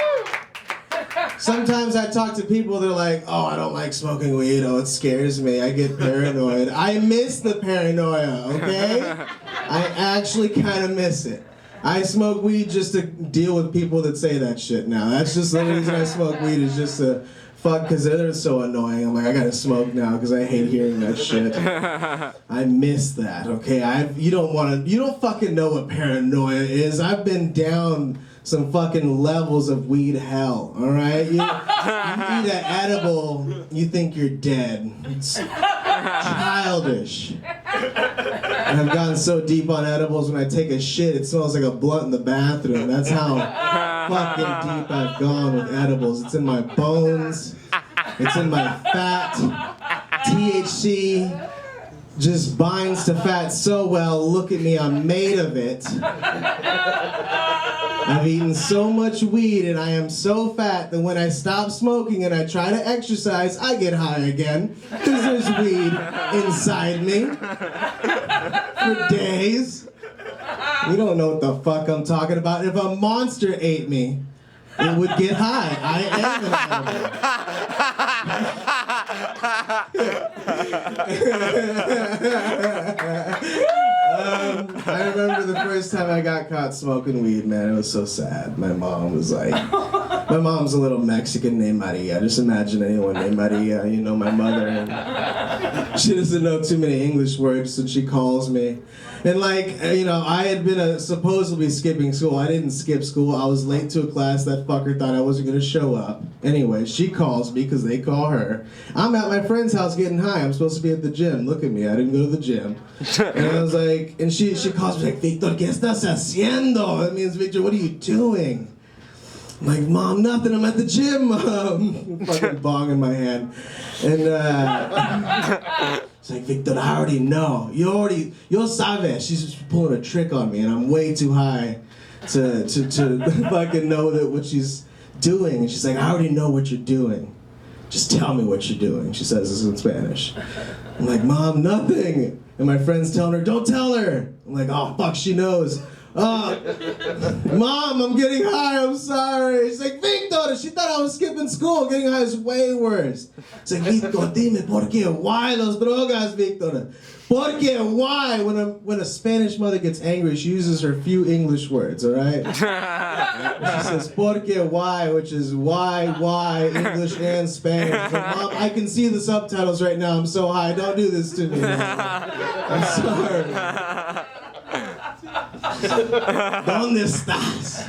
Sometimes I talk to people, they're like, oh, I don't like smoking weed. Oh, it scares me. I get paranoid. I miss the paranoia, okay? I actually kind of miss it. I smoke weed just to deal with people that say that shit now. That's just the reason I smoke weed, is just to fuck, because they're so annoying. I'm like, I gotta smoke now because I hate hearing that shit. I miss that, okay? You don't fucking know what paranoia is. I've been down some fucking levels of weed hell, all right? You eat an edible, you think you're dead. It's childish. And I've gotten so deep on edibles, when I take a shit, it smells like a blunt in the bathroom. That's how fucking deep I've gone with edibles. It's in my bones. It's in my fat. THC just binds to fat so well. Look at me, I'm made of it. I've eaten so much weed and I am so fat that when I stop smoking and I try to exercise, I get high again. Because there's weed inside me. For days. You don't know what the fuck I'm talking about. If a monster ate me, it would get high. I am an animal. I remember the first time I got caught smoking weed, man, it was so sad. My mom was like, my mom's a little Mexican named Maria. Just imagine anyone named Maria, you know, my mother. And she doesn't know too many English words, so she calls me. And like, you know, I had been supposedly skipping school. I didn't skip school. I was late to a class. That fucker thought I wasn't going to show up. Anyway, she calls me because they call her. I'm at my friend's house getting high. I'm supposed to be at the gym. Look at me. I didn't go to the gym. And I was like, and she calls me like, Victor, ¿qué estás haciendo? That means, Victor, what are you doing? I'm like, Mom, nothing. I'm at the gym, Mom. Fucking bong in my hand. And it's like, Victor, I already know. Yo sabes. She's just pulling a trick on me, and I'm way too high to fucking know that what she's doing. And she's like, I already know what you're doing. Just tell me what you're doing. She says this in Spanish. I'm like, Mom, nothing. And my friend's telling her, don't tell her. I'm like, oh, fuck, she knows. Mom, I'm getting high, I'm sorry. She's like, Victor, she thought I was skipping school. Getting high is way worse. It's like, Victor, dime, ¿por qué? Why los drogas, Victor? ¿Por qué? Why? When a Spanish mother gets angry, she uses her few English words, all right? She says, ¿por qué? Why? Which is why, English and Spanish. Like, Mom, I can see the subtitles right now. I'm so high. Don't do this to me, Mom. I'm sorry. ¿Dónde estás?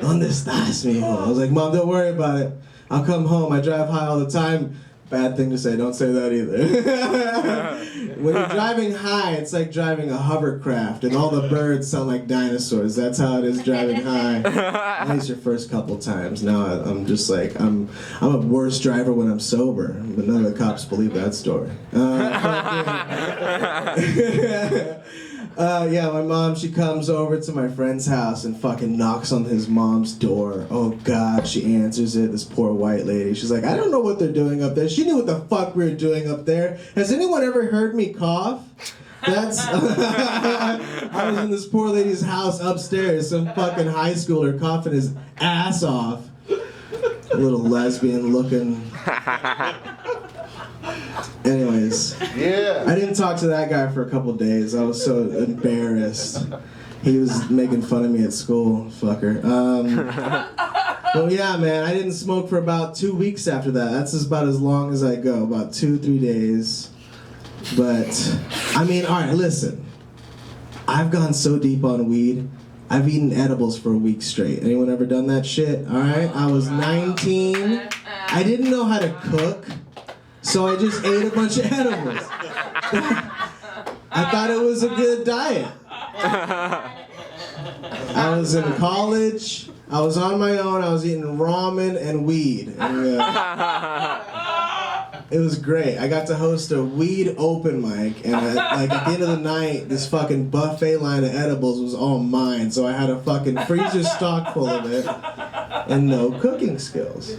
¿Dónde estás, mijo? I was like, Mom, don't worry about it. I'll come home. I drive high all the time. Bad thing to say. Don't say that either. When you're driving high, it's like driving a hovercraft, and all the birds sound like dinosaurs. That's how it is driving high. At least your first couple times. Now I'm just like, I'm a worse driver when I'm sober, but none of the cops believe that story. Yeah, my mom, she comes over to my friend's house and fucking knocks on his mom's door. Oh God, she answers it, this poor white lady. She's like, I don't know what they're doing up there. She knew what the fuck we were doing up there. Has anyone ever heard me cough? That's, I was in this poor lady's house upstairs, some fucking high schooler coughing his ass off. A little lesbian looking. Anyways, yeah. I didn't talk to that guy for a couple days. I was so embarrassed. He was making fun of me at school, fucker. Well, yeah, man, I didn't smoke for about 2 weeks after that. That's about as long as I go, about 2-3 days. But, I mean, all right, listen. I've gone so deep on weed. I've eaten edibles for a week straight. Anyone ever done that shit? All right, I was 19. I didn't know how to cook. So I just ate a bunch of edibles. I thought it was a good diet. I was in college. I was on my own. I was eating ramen and weed. And, it was great. I got to host a weed open mic, and like at the end of the night, this fucking buffet line of edibles was all mine. So I had a fucking freezer stock full of it, and no cooking skills.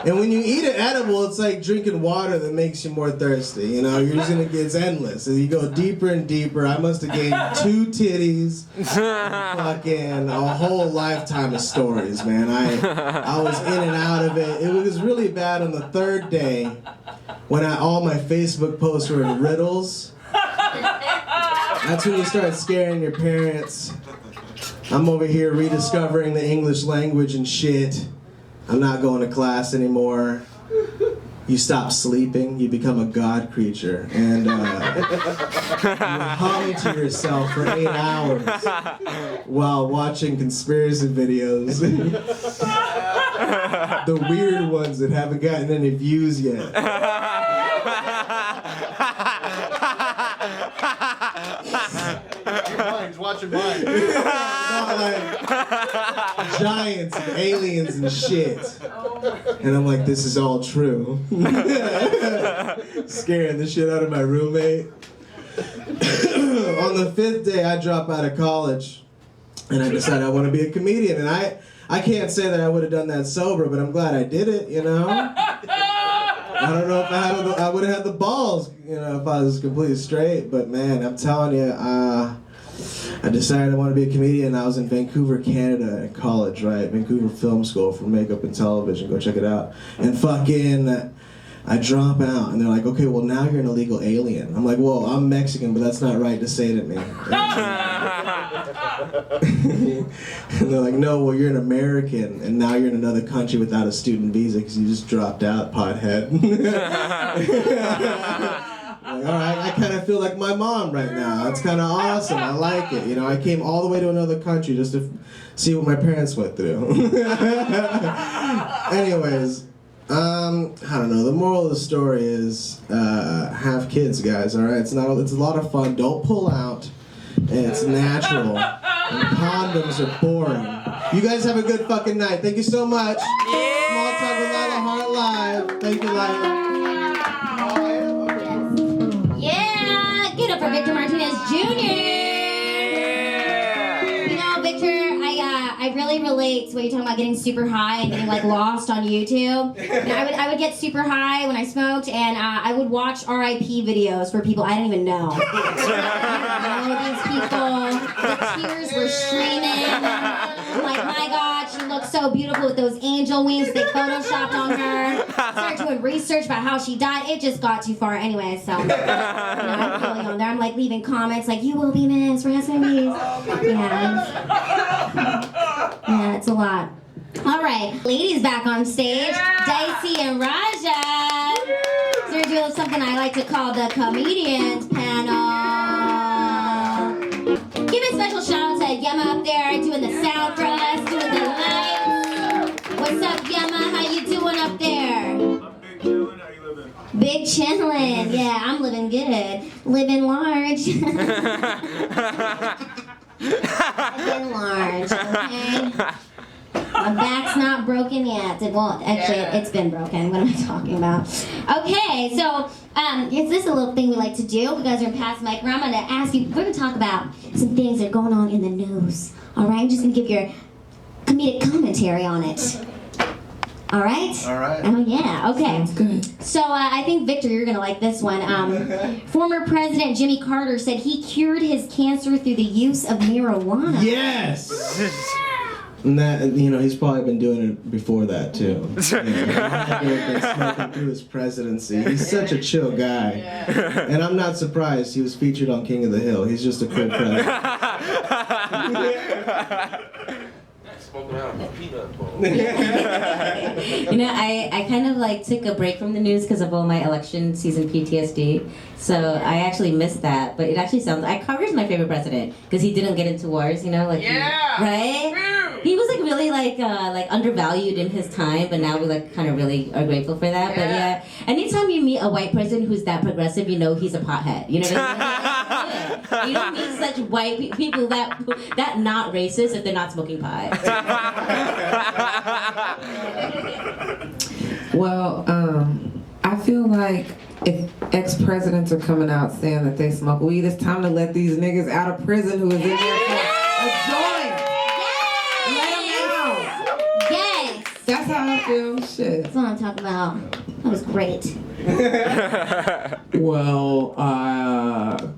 And when you eat an edible, it's like drinking water that makes you more thirsty. You know, you're just gonna get, it's endless. And you go deeper and deeper. I must have gained 2 titties, fucking a whole lifetime of stories, man. I was in and out of it. It was really bad on the 3rd day when all my Facebook posts were in riddles. That's when you start scaring your parents. I'm over here rediscovering the English language and shit. I'm not going to class anymore. You stop sleeping, you become a god creature, and you hum to yourself for 8 hours while watching conspiracy videos. The weird ones that haven't gotten any views yet. He's watching mine. Like giants and aliens and shit. And I'm like, this is all true. Scaring the shit out of my roommate. On the 5th day, I drop out of college, and I decide I want to be a comedian. And I can't say that I would have done that sober, but I'm glad I did it, you know? I don't know if I would have had the balls, you know, if I was completely straight. But man, I'm telling you, I decided I want to be a comedian. I was in Vancouver, Canada in college, right? Vancouver Film School for makeup and television. Go check it out. And fucking, I drop out, and they're like, okay, well, now you're an illegal alien. I'm like, whoa, I'm Mexican, but that's not right to say to me. And they're like, no, well, you're an American, and now you're in another country without a student visa because you just dropped out, pothead. Like, all right, I kind of feel like my mom right now. That's kind of awesome. I like it. You know, I came all the way to another country just to see what my parents went through. Anyways, I don't know. The moral of the story is have kids, guys. All right, it's a lot of fun. Don't pull out. It's natural. And condoms are boring. You guys have a good fucking night. Thank you so much. Yeah. Small Talk with Lila Hart live. Thank you, Lila. Yeah, get up for Victor Martinez Jr. You know, Victor, I really relate to what you're talking about, getting super high and getting like lost on YouTube. And I would get super high when I smoked, and I would watch RIP videos for people I didn't even know. I didn't know these people. The tears were streaming. I'm like, my God, she looks so beautiful with those angel wings they photoshopped on her. Started doing research about how she died. It just got too far anyway, so I'm really on there. I'm like leaving comments like, you will be missed, rest in peace. Yeah, it's a lot. All right, ladies back on stage, Dicey and Raja. So we're doing something I like to call the Comedians Panel. Give a special shout out to Yema up there doing the sound for us, doing the lights. What's up, Yema? How you doing up there? I'm big chillin'. How you living? Big chillin'. Yeah, I'm living good. Living large. Living large, okay? My back's not broken yet. It won't. Actually, it's been broken. What am I talking about? Okay, so is this a little thing we like to do? You guys are going to pass the mic around. I'm going to ask you, we're going to talk about some things that are going on in the news. All right? I'm just going to give your comedic commentary on it. All right? All right. Oh, yeah. Okay. Sounds good. So I think, Victor, you're going to like this one. Former President Jimmy Carter said he cured his cancer through the use of marijuana. Yes! And that, you know, he's probably been doing it before that, too. You know, smoking through his presidency. He's such a chill guy. And I'm not surprised he was featured on King of the Hill. He's just a cool president. You know, I kind of like took a break from the news because of all my election season PTSD. So I actually missed that, but it actually sounds. Carter's my favorite president because he didn't get into wars. You know, like right? He was like really like undervalued in his time, but now we like kind of really are grateful for that. But yeah, anytime you meet a white person who's that progressive, you know he's a pothead. You know what I mean? You don't meet such white people that not racist if they're not smoking pot. Well, I feel like if ex-presidents are coming out saying that they smoke weed, it's time to let these niggas out of prison who is in there for a joint. Let them out. Yes. That's how I feel. Shit. That's what I'm talking about. That was great. Well,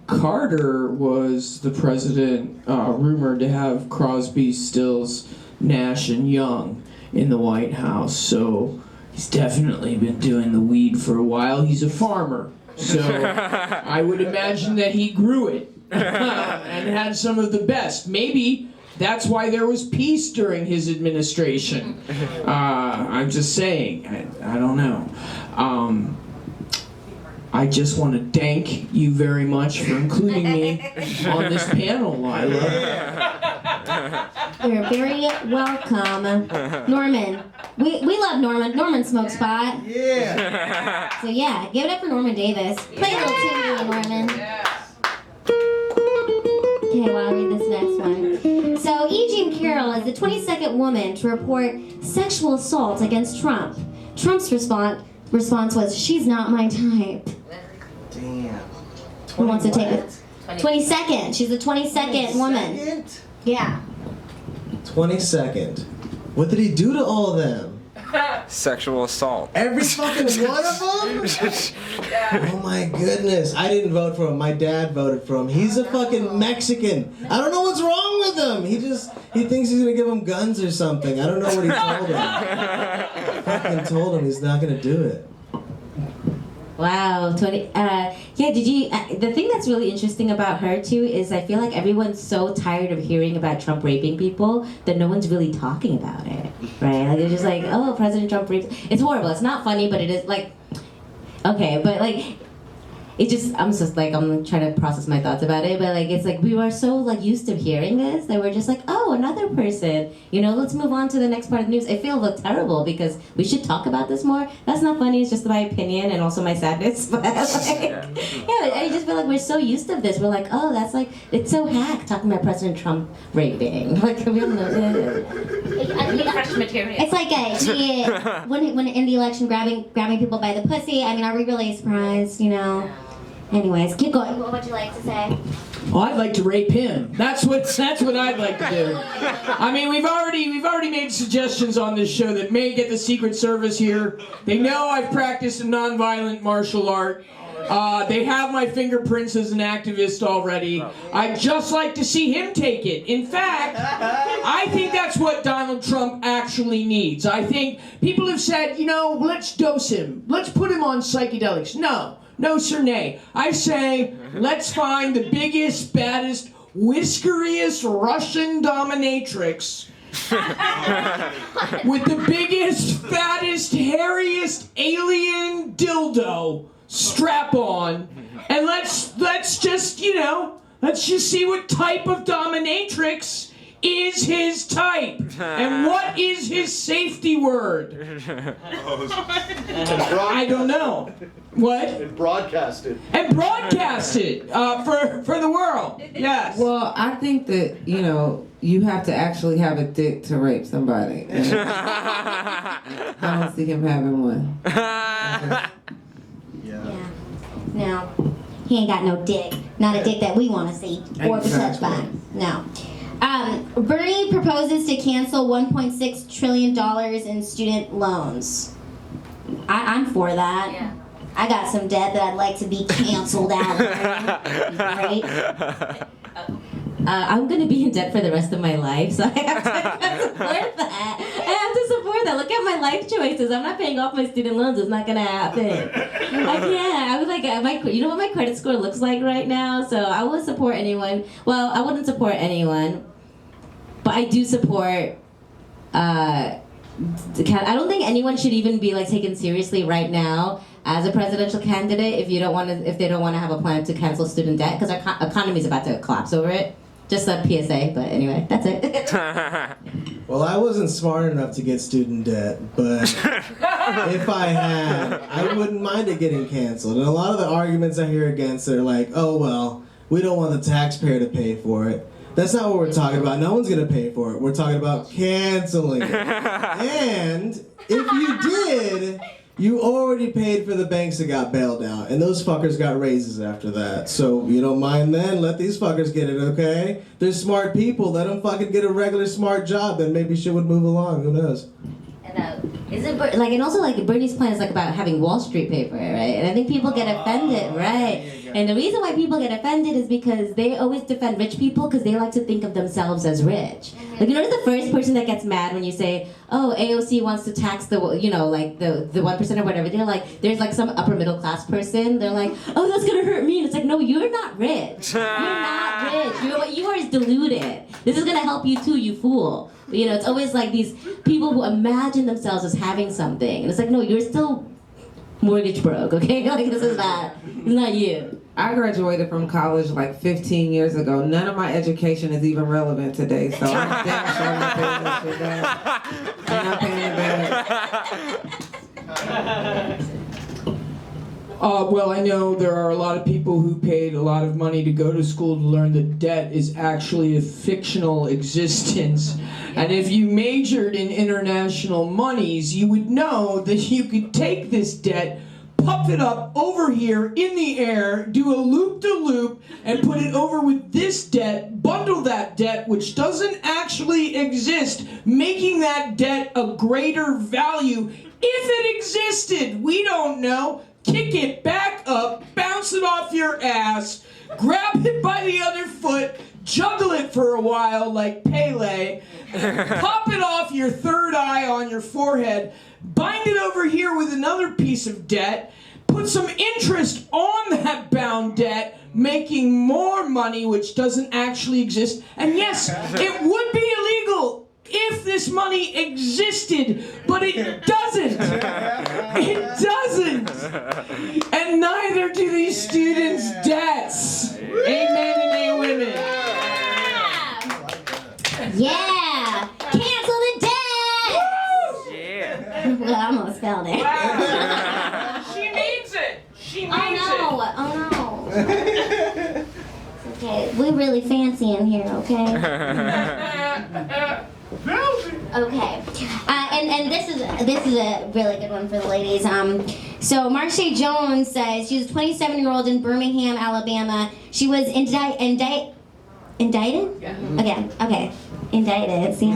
Carter was the president rumored to have Crosby, Stills, Nash, and Young in the White House, so he's definitely been doing the weed for a while. He's a farmer, so I would imagine that he grew it and had some of the best. Maybe that's why there was peace during his administration. I'm just saying. I don't know. I just want to thank you very much for including me on this panel, Lila. You're very welcome. Norman. We love Norman. Norman smokes pot. Yeah. So yeah, give it up for Norman Davis. Play a little tune, Norman. Okay, well, I'll read this next one. So, E. Jean Carroll is the 22nd woman to report sexual assault against Trump. Trump's response response was, "She's not my type." Damn. Who wants to take it? 22nd. She's the 22nd woman. Yeah. 22nd. What did he do to all of them? Sexual assault. Every fucking one of them? Oh my goodness. I didn't vote for him. My dad voted for him. He's a fucking Mexican. I don't know what's wrong with him. He thinks he's gonna give him guns or something. I don't know what he told him. Fucking told him he's not gonna do it. Wow, 20. Yeah, did you? The thing that's really interesting about her too is I feel like everyone's so tired of hearing about Trump raping people that no one's really talking about it, right? Like they're just like, oh, President Trump raped. It's horrible. It's not funny, but it is like, okay, but like. It just, I'm trying to process my thoughts about it, but like, it's like, we are so like used to hearing this that we're just like, oh, another person, you know, let's move on to the next part of the news. I feel terrible because we should talk about this more. That's not funny, it's just my opinion and also my sadness, but like, yeah, I just feel like we're so used to this. We're like, oh, that's like, it's so hack talking about President Trump raping. Like, we don't know. Fresh material. It's like when in the election grabbing people by the pussy. I mean, are we really surprised, you know? Anyways, keep going. What would you like to say? Well, I'd like to rape him. That's what I'd like to do. I mean, we've already made suggestions on this show that may get the Secret Service here. They know I've practiced a nonviolent martial art. They have my fingerprints as an activist already. I'd just like to see him take it. In fact, I think that's what Donald Trump actually needs. I think people have said, you know, let's dose him. Let's put him on psychedelics. No, sir, nay. I say, let's find the biggest, baddest, whiskeriest Russian dominatrix with the biggest, fattest, hairiest alien dildo strap on, and let's just see what type of dominatrix is his type, and what is his safety word? I don't know. What? And broadcast it. And broadcast it for the world. Yes. Well, I think that, you know, you have to actually have a dick to rape somebody. I don't see him having one. Yeah. No, he ain't got no dick. Not a dick that we want to see or be touched by. No. Bernie proposes to cancel $1.6 trillion in student loans. I'm for that. Yeah. I got some debt that I'd like to be canceled out. Right? I'm gonna be in debt for the rest of my life, so I have to support that. I have to support that. Look at my life choices. I'm not paying off my student loans. It's not gonna happen. I was like, you know what my credit score looks like right now? So I would support anyone. Well, I wouldn't support anyone, but I do support. I don't think anyone should even be like taken seriously right now as a presidential candidate if they don't want to have a plan to cancel student debt because our economy is about to collapse over it. Just a PSA, but anyway, that's it. Well, I wasn't smart enough to get student debt, but if I had, I wouldn't mind it getting canceled. And a lot of the arguments I hear against it are like, oh, well, we don't want the taxpayer to pay for it. That's not what we're talking about. No one's going to pay for it. We're talking about canceling it. And if you did, you already paid for the banks that got bailed out. And those fuckers got raises after that. So you don't mind then? Let these fuckers get it, okay? They're smart people. Let them fucking get a regular smart job. Then maybe shit would move along. Who knows? And also Bernie's plan is like about having Wall Street pay for it, right? And I think people get offended, right? And the reason why people get offended is because they always defend rich people because they like to think of themselves as rich. Like, you notice the first person that gets mad when you say, oh, AOC wants to tax the 1% or whatever. They're like, there's like some upper middle class person. They're like, oh, that's gonna hurt me. And it's like, no, you're not rich. You're not rich. What you are is deluded. This is gonna help you too, you fool. But, you know, it's always like these people who imagine themselves as having something. And it's like, no, you're still mortgage broke, okay? Like, this is not you. I graduated from college like 15 years ago. None of my education is even relevant today, so I'm damn sure I'm not paying that shit back. I'm not paying it back. Well, I know there are a lot of people who paid a lot of money to go to school to learn that debt is actually a fictional existence. And if you majored in international monies, you would know that you could take this debt, puff it up over here in the air, do a loop-de-loop, and put it over with this debt, bundle that debt, which doesn't actually exist, making that debt a greater value if it existed. We don't know. Kick it back up, bounce it off your ass, grab it by the other foot, juggle it for a while like Pele, pop it off your third eye on your forehead, bind it over here with another piece of debt, put some interest on that bound debt, making more money which doesn't actually exist. And yes, it would be illegal if this money existed, but it doesn't. It doesn't. And neither do these students' debts. Amen and amen. Yeah! Cancel the debt! Yeah. I almost spelled it. She means it. She means Oh no. Okay, we're really fancy in here, okay? Okay, and this is a really good one for the ladies. So Martinez Jones says she was a 27-year-old in Birmingham, Alabama. She was indicted. Okay. Indicted. See?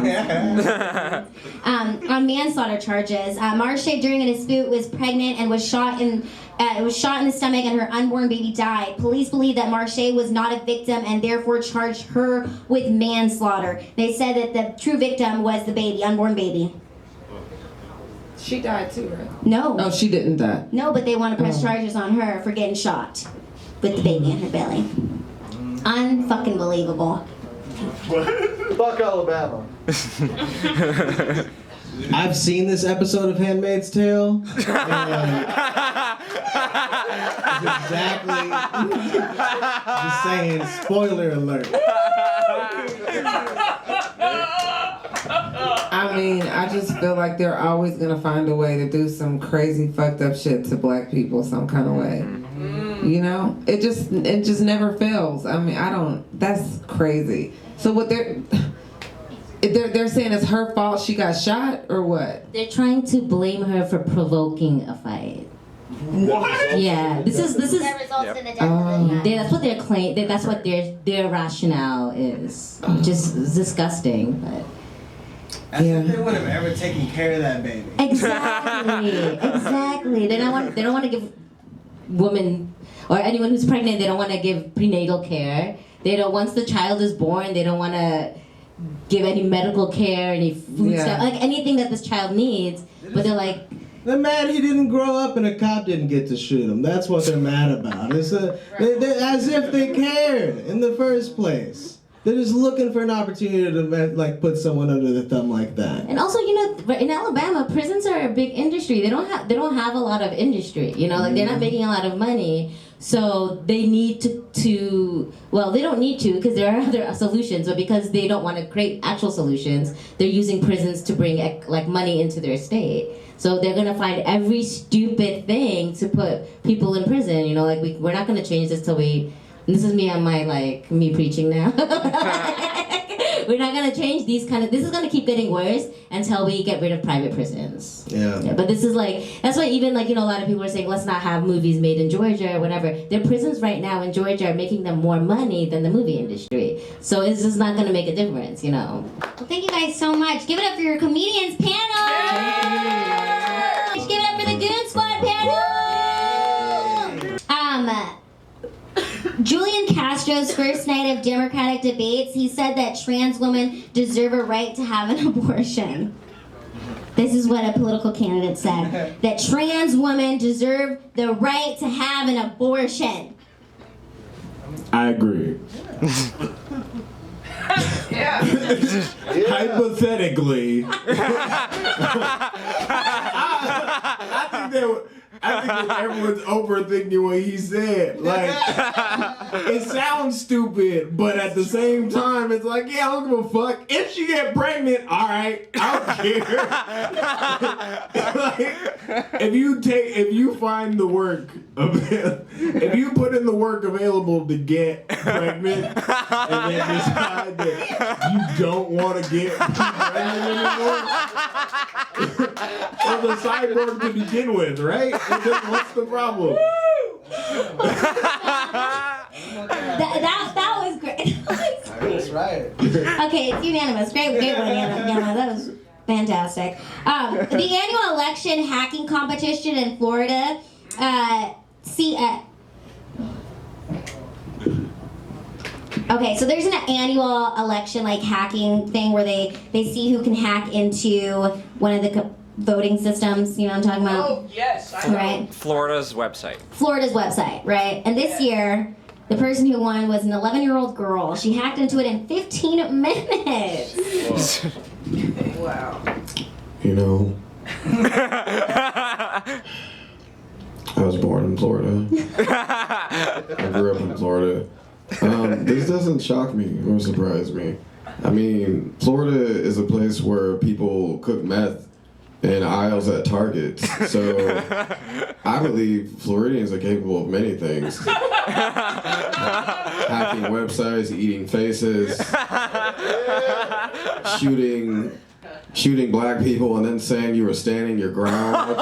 On manslaughter charges. Marche, during a dispute, was pregnant and was shot in the stomach, and her unborn baby died. Police believe that Marche was not a victim and therefore charged her with manslaughter. They said that the true victim was the baby, unborn baby. She died too, right? No. No, she didn't die. No, but they want to press charges on her for getting shot with the baby in her belly. Unfucking believable. Fuck Alabama. I've seen this episode of Handmaid's Tale. Exactly. Just saying, spoiler alert. I mean, I just feel like they're always gonna find a way to do some crazy fucked up shit to black people some kind of way. You know? It just never fails. I mean, that's crazy. So what they're saying it's her fault she got shot, or what? They're trying to blame her for provoking a fight. What? Yeah, this is. That results in the death of the That's what their claim. That's what their rationale is. Just disgusting, but. As if they would have ever taken care of that baby. Exactly. They don't want to give women or anyone who's pregnant. They don't want to give prenatal care. They don't. Once the child is born, they don't want to give any medical care, any food stuff, like anything that this child needs. But they're like. They're mad he didn't grow up and a cop didn't get to shoot him. That's what they're mad about. It's they're as if they cared in the first place. They're just looking for an opportunity to put someone under the thumb like that. And also, in Alabama, prisons are a big industry. They don't have a lot of industry. They're not making a lot of money, so they need to. Well, they don't need to because there are other solutions, but because they don't want to create actual solutions, they're using prisons to bring money into their state. So they're gonna find every stupid thing to put people in prison. We're not gonna change this till we. This is me on my me preaching now. We're not gonna change these this is gonna keep getting worse until we get rid of private prisons. Yeah. But this is that's why even a lot of people are saying let's not have movies made in Georgia or whatever. Their prisons right now in Georgia are making them more money than the movie industry. So it's just not gonna make a difference, Well, thank you guys so much. Give it up for your comedians panel. Yay! Give it up for the Goonsquad panel. Julian Castro's first night of Democratic debates, he said that trans women deserve a right to have an abortion. This is what a political candidate said. That trans women deserve the right to have an abortion. I agree. Yeah. Hypothetically, I think I think that everyone's overthinking what he said. Like, it sounds stupid, but at the same time, it's like, yeah, I don't give a fuck. If she get pregnant, all right, I don't care. Like, if you find the work, if you put in the work available to get pregnant, and then decide that you don't want to get pregnant anymore, it's a cyborg to begin with, right? What's the problem? That was great. That's right. Okay, it's unanimous. Great one, Yema. That was fantastic. The annual election hacking competition in Florida. Okay, so there's an annual election like hacking thing where they see who can hack into one of the voting systems. You know what I'm talking about? Oh yes, I know. Right. Florida's website, right? And this year, the person who won was an 11-year-old girl. She hacked into it in 15 minutes. Wow. You know, I was born in Florida. I grew up in Florida. This doesn't shock me or surprise me. I mean, Florida is a place where people cook meth in aisles at Targets. So I believe Floridians are capable of many things. Hacking websites, eating faces, shooting black people and then saying you were standing your ground.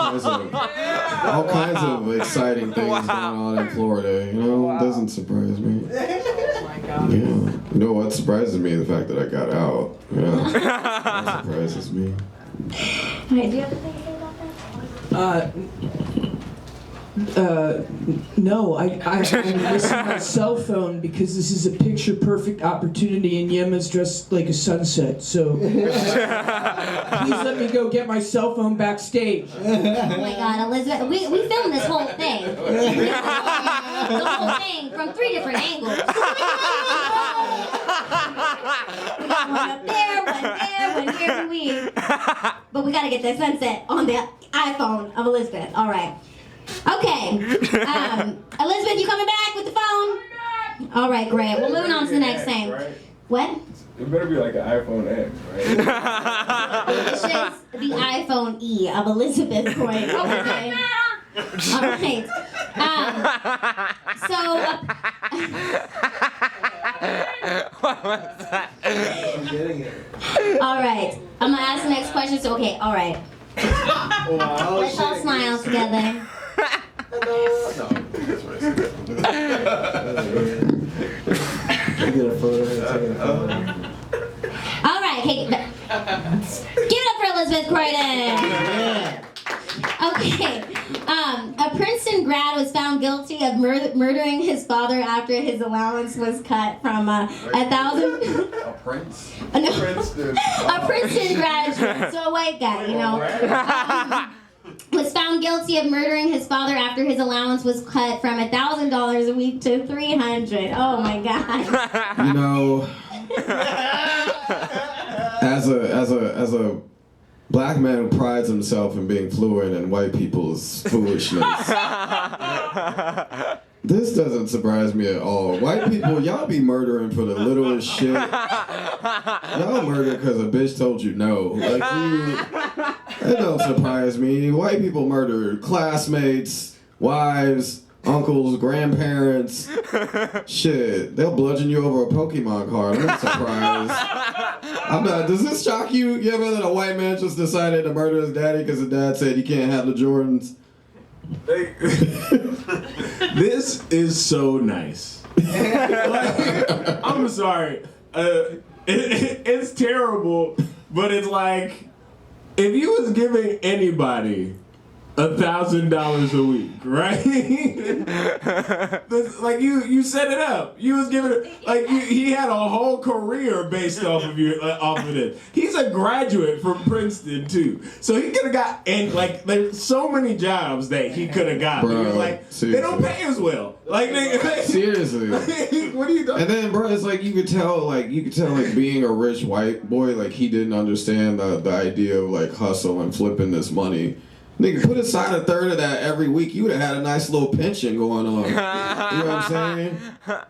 All kinds of exciting things going on in Florida. You know, it doesn't surprise me. Oh my God. Yeah. You know what surprises me? The fact that I got out. Yeah. That surprises me. Alright, do you have anything to say about that? No, I'm missing my cell phone because this is a picture-perfect opportunity and Yema's dressed like a sunset, so please let me go get my cell phone backstage. Oh my God, Elizabeth, we filmed this whole thing. The whole thing from 3 different angles. We got one up there, one here, but we gotta get the sunset on the iPhone of Elizabeth. All right. Okay. Elizabeth, you coming back with the phone? All right, great. We're moving on to the next thing. What? It better be like an iPhone X, right? It's just the iPhone E of Elizabeth Coin. Okay. All right. What was that? I'm getting it. All right. I'm gonna ask the next question. So, okay. All right. Wow. Let's all smile together. Get a photo. Taking a photo. All right. Okay. Give it up for Elizabeth Croydon. Okay. A Princeton grad was found guilty of murdering his father after his allowance was cut from $1,000. A prince? No. A Princeton graduate, so a white guy, you know. Was found guilty of murdering his father after his allowance was cut from $1,000 a week to $300. Oh my God. You know, as a black man who prides himself in being fluent in white people's foolishness, this doesn't surprise me at all. White people, y'all be murdering for the littlest shit. Y'all murder because a bitch told you no. Like, it don't surprise me. White people murder classmates, wives, uncles, grandparents. Shit, they'll bludgeon you over a Pokemon card. I'm not surprised. I'm not. Does this shock you? You ever that a white man just decided to murder his daddy because his dad said he can't have the Jordans? This is so nice. Like, I'm sorry. It's terrible, but it's like if you was giving anybody $1,000 a week, right? Like you set it up. You was giving it like he had a whole career based off of it. He's a graduate from Princeton too, so he could have got like there's so many jobs that he could have got. Bro, like seriously. they don't pay as well. Like seriously. What are you doing? And then, bro, it's like you could tell being a rich white boy, like he didn't understand the idea of like hustle and flipping this money. Nigga, put aside a third of that every week. You would have had a nice little pension going on. You know what I'm saying?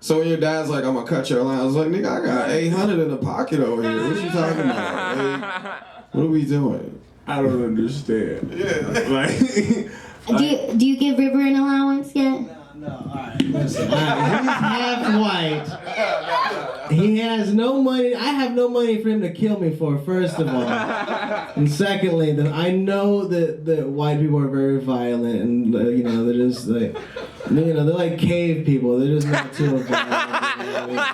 So when your dad's like, I'm gonna cut your allowance, I was like, nigga, I got 800 in the pocket over here. What you talking about? Like, what are we doing? I don't understand. Yeah. Like, Do you give River an allowance yet? No, alright. Listen, he's half white. He has no money. I have no money for him to kill me for, first of all. And secondly, that I know that white people are very violent and, you know, they're just like, you know, they're like cave people. They're just not too violent. You know?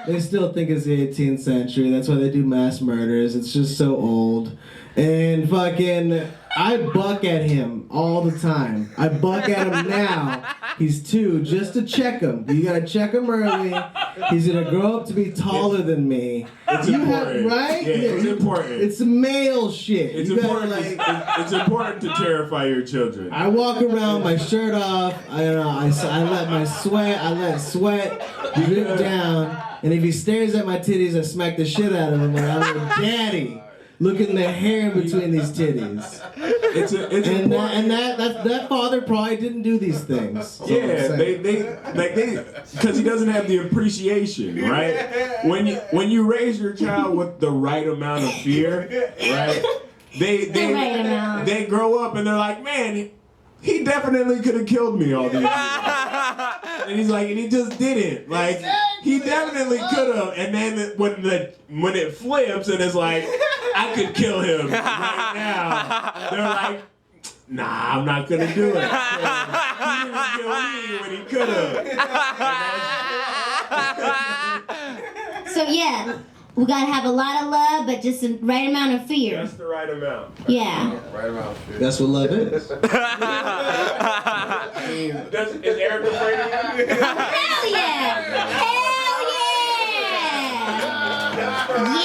They still think it's the 18th century. That's why they do mass murders. It's just so old. And fucking, I buck at him all the time. I buck at him now. He's 2, just to check him. You gotta check him early. He's gonna grow up to be taller than me. It's important. Right? Yeah, it's important. It's male shit. It's You gotta, important. It's important to terrify your children. I walk around, my shirt off. I let sweat drip down. And if he stares at my titties, I smack the shit out of him. And I'm like, Daddy, look at the hair in between these titties. It's important. That father probably didn't do these things. Yeah, they because he doesn't have the appreciation, right? When you raise your child with the right amount of fear, right? They grow up and they're like, man, he definitely could have killed me all these years. And he's like, and he just didn't. Like, he definitely could have. And then when it flips and it's like, I could kill him right now, they're like, nah, I'm not gonna do it. He didn't kill me when he could have. So yeah, we gotta have a lot of love, but just the right amount of fear. Just the right amount. Yeah. Right around fear. That's what love is. Is Eric afraid of you? Hell yeah! Hell yeah!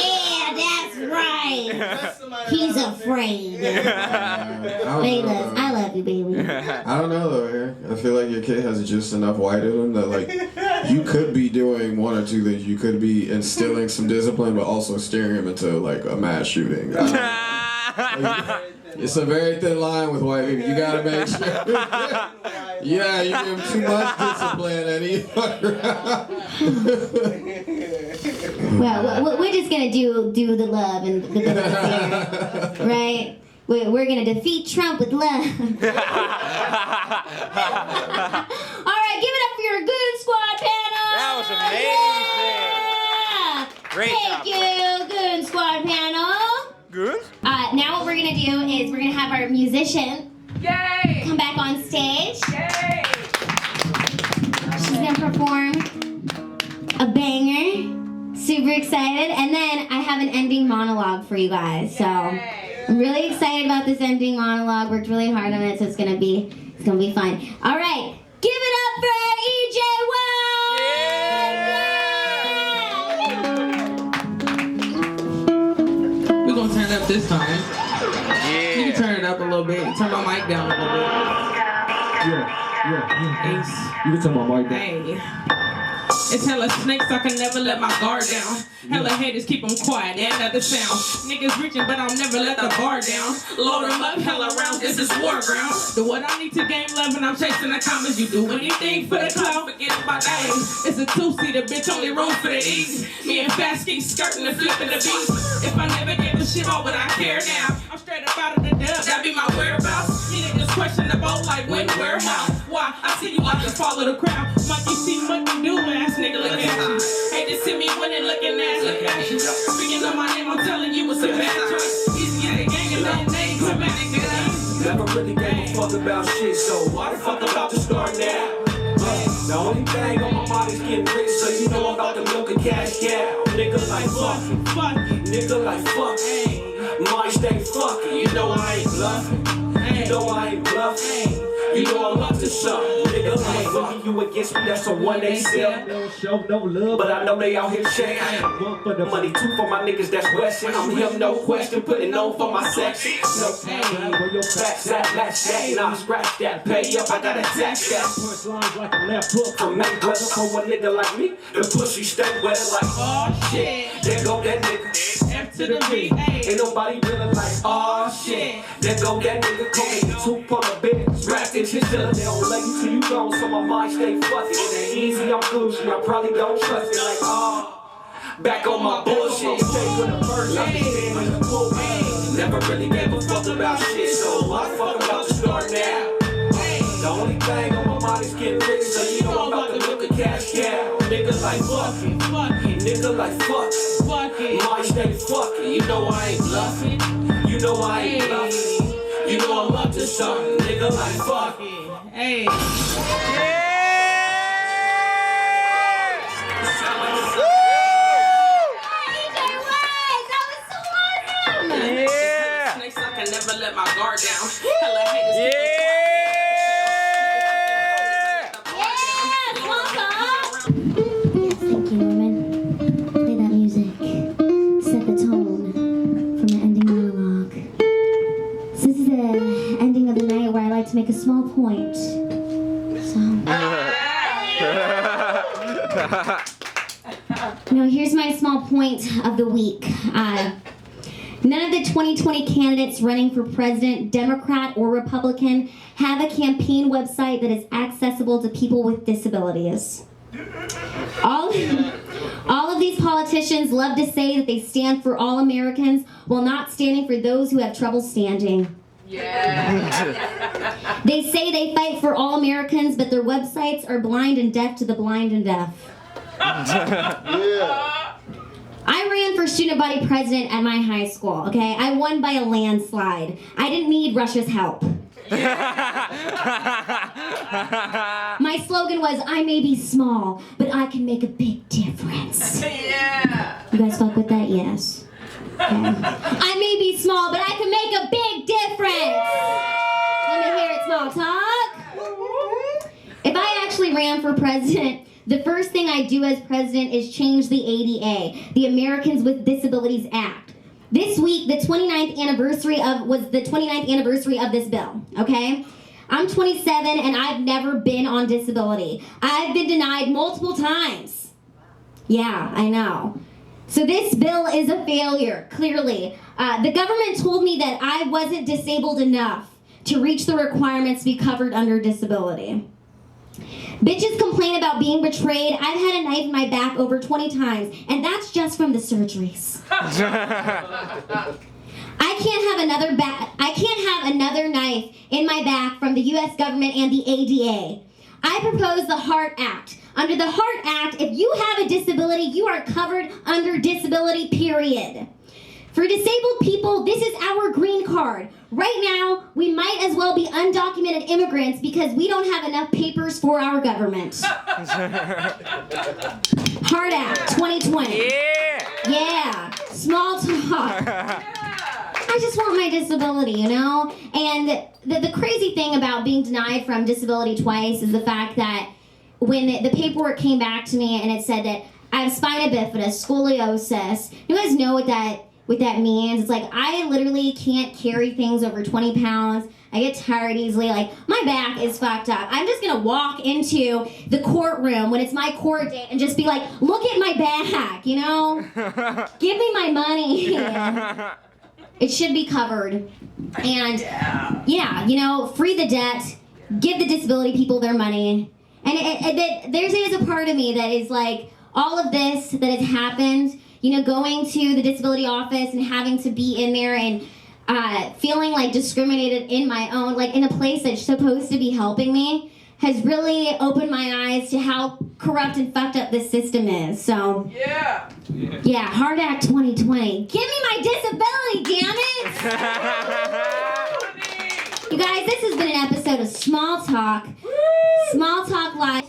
Yeah, that's right. He's afraid. Layla, I love you, baby. I don't know though, Eric. I feel like your kid has just enough white in him that like you could be doing one or two things. You could be instilling some discipline, but also steering him into like a mass shooting. It's a very thin line with white people. You gotta make sure. Yeah, you give him too much discipline and he fuck around. Well, we're just gonna do the love and the fear, right? We're gonna defeat Trump with love. All right, give it up for your Goonsquad panel. That was amazing. Yeah! Great Thank you, Goonsquad panel. Goons? Now what we're gonna do is we're gonna have our musician come back on stage. She's gonna perform a banger. Super excited. And then I have an ending monologue for you guys. So I'm really excited about this ending monologue. Worked really hard on it, so it's gonna be fun. All right, give it up for EJ One. We're gonna turn it up this time. Yeah. You can turn it up a little bit. Turn my mic down a little bit. Yeah. You can turn my mic down. Hey. It's hella snakes, I can never let my guard down. Hella haters, keep them quiet, and at the sound. Niggas reaching, but I'll never let the bar down. Load them up, hella rounds, this is war ground. Do what I need to gain love, and I'm chasing the comments. You do anything for the clout, forget about that. It's a two-seater, bitch, only room for the ease. Me and Fast keep skirting and flipping the beat. If I never gave a shit, why would I care now? I'm straight up out of the dub, that be my whereabouts. You niggas question the boat like when, where, how. Why? I see you, I just follow the crowd. Monkey see, monkey do, ass nigga look at you. Hate to see me winning, looking ass look at you. Speaking of my name, I'm telling you it's a bad choice. Easy at the gang and no name, dramatic nigga. Never really gave a fuck about shit, so why the fuck about to start now? The only thing on my mind is getting rich, so you know I'm about to milk a cash cow. Nigga like fuck, nigga like fuck. Mind stay fucking, you know I ain't bluffing. You know I ain't bluffing. You know I'm up to something. Nigga like fuck you against me, that's a 187. Don't show no love. But I know they out here checking. One for the Money too for my niggas that's westin'. I'm him, no question, putting on for my section. No pain, where your back's at, latch that. Nah, scratch that, pay up, I gotta tax that. punchlines like a left hook. From Mayweather, for a nigga like me, the pussy stay wet like, oh shit. There go that nigga. to the beat. Ain't nobody feeling like, oh shit. There go that nigga calling 2 on a bed, wrapped in chinchilla. They don't let you till you gone, so my mind stay fuzzy. It ain't easy, I'm Gucci, I probably don't trust it. Like, oh. Back on my bullshit, stay with the first, I be standing in the pulpit. Never really gave a fuck about shit, so I fuck about to start now. The only thing on my mind is getting rich, so you know I'm about to look at cash, yeah. Niggas like fuck it, nigga like fuck it. Mind stay fucking, you know I ain't bluffing. You know I ain't bluffing. You know I'm up to something, nigga like fuck it. Hey. I never let my guard down. Hella haters. Thank you, Norman. Play that music. Set the tone from the ending monologue. So this is the ending of the night where I like to make a small point. Here's my small point of the week. None of the 2020 candidates running for president, Democrat or Republican, have a campaign website that is accessible to people with disabilities. All of these politicians love to say that they stand for all Americans while not standing for those who have trouble standing. Yeah. They say they fight for all Americans, but their websites are blind and deaf to the blind and deaf. Yeah. I ran for student body president at my high school, okay? I won by a landslide. I didn't need Russia's help. My slogan was, I may be small, but I can make a big difference. Yeah. You guys fuck with that? Yes. Okay. I may be small, but I can make a big difference. Let me hear it, small talk. If I actually ran for president, the first thing I do as president is change the ADA, the Americans with Disabilities Act. This week, the 29th anniversary was the 29th anniversary of this bill, okay? I'm 27 and I've never been on disability. I've been denied multiple times. Yeah, I know. So this bill is a failure, clearly. The government told me that I wasn't disabled enough to reach the requirements to be covered under disability. Bitches complain about being betrayed. I've had a knife in my back over 20 times, and that's just from the surgeries. I can't have another knife in my back from the US government and the ADA. I propose the Hart Act. Under the Hart Act, if you have a disability, you are covered under disability, period. For disabled people, this is our green card. Right now, we might as well be undocumented immigrants because we don't have enough papers for our government. Hart Act 2020. Yeah. Yeah. Small talk. I just want my disability, you know? And the crazy thing about being denied from disability twice is the fact that when the paperwork came back to me and it said that I have spina bifida, scoliosis, you guys know what that means? It's like I literally can't carry things over 20 pounds. I get tired easily. Like, my back is fucked up. I'm just gonna walk into the courtroom when it's my court date and just be like, look at my back, you know? Give me my money. It should be covered. And yeah, you know, free the debt, give the disability people their money. And there is a part of me that is like, all of this that has happened, you know, going to the disability office and having to be in there and feeling like discriminated in my own, like in a place that's supposed to be helping me, has really opened my eyes to how corrupt and fucked up this system is. So yeah, Hard Act 2020. Give me my disability, damn it! You guys, this has been an episode of Small Talk. Small Talk Live.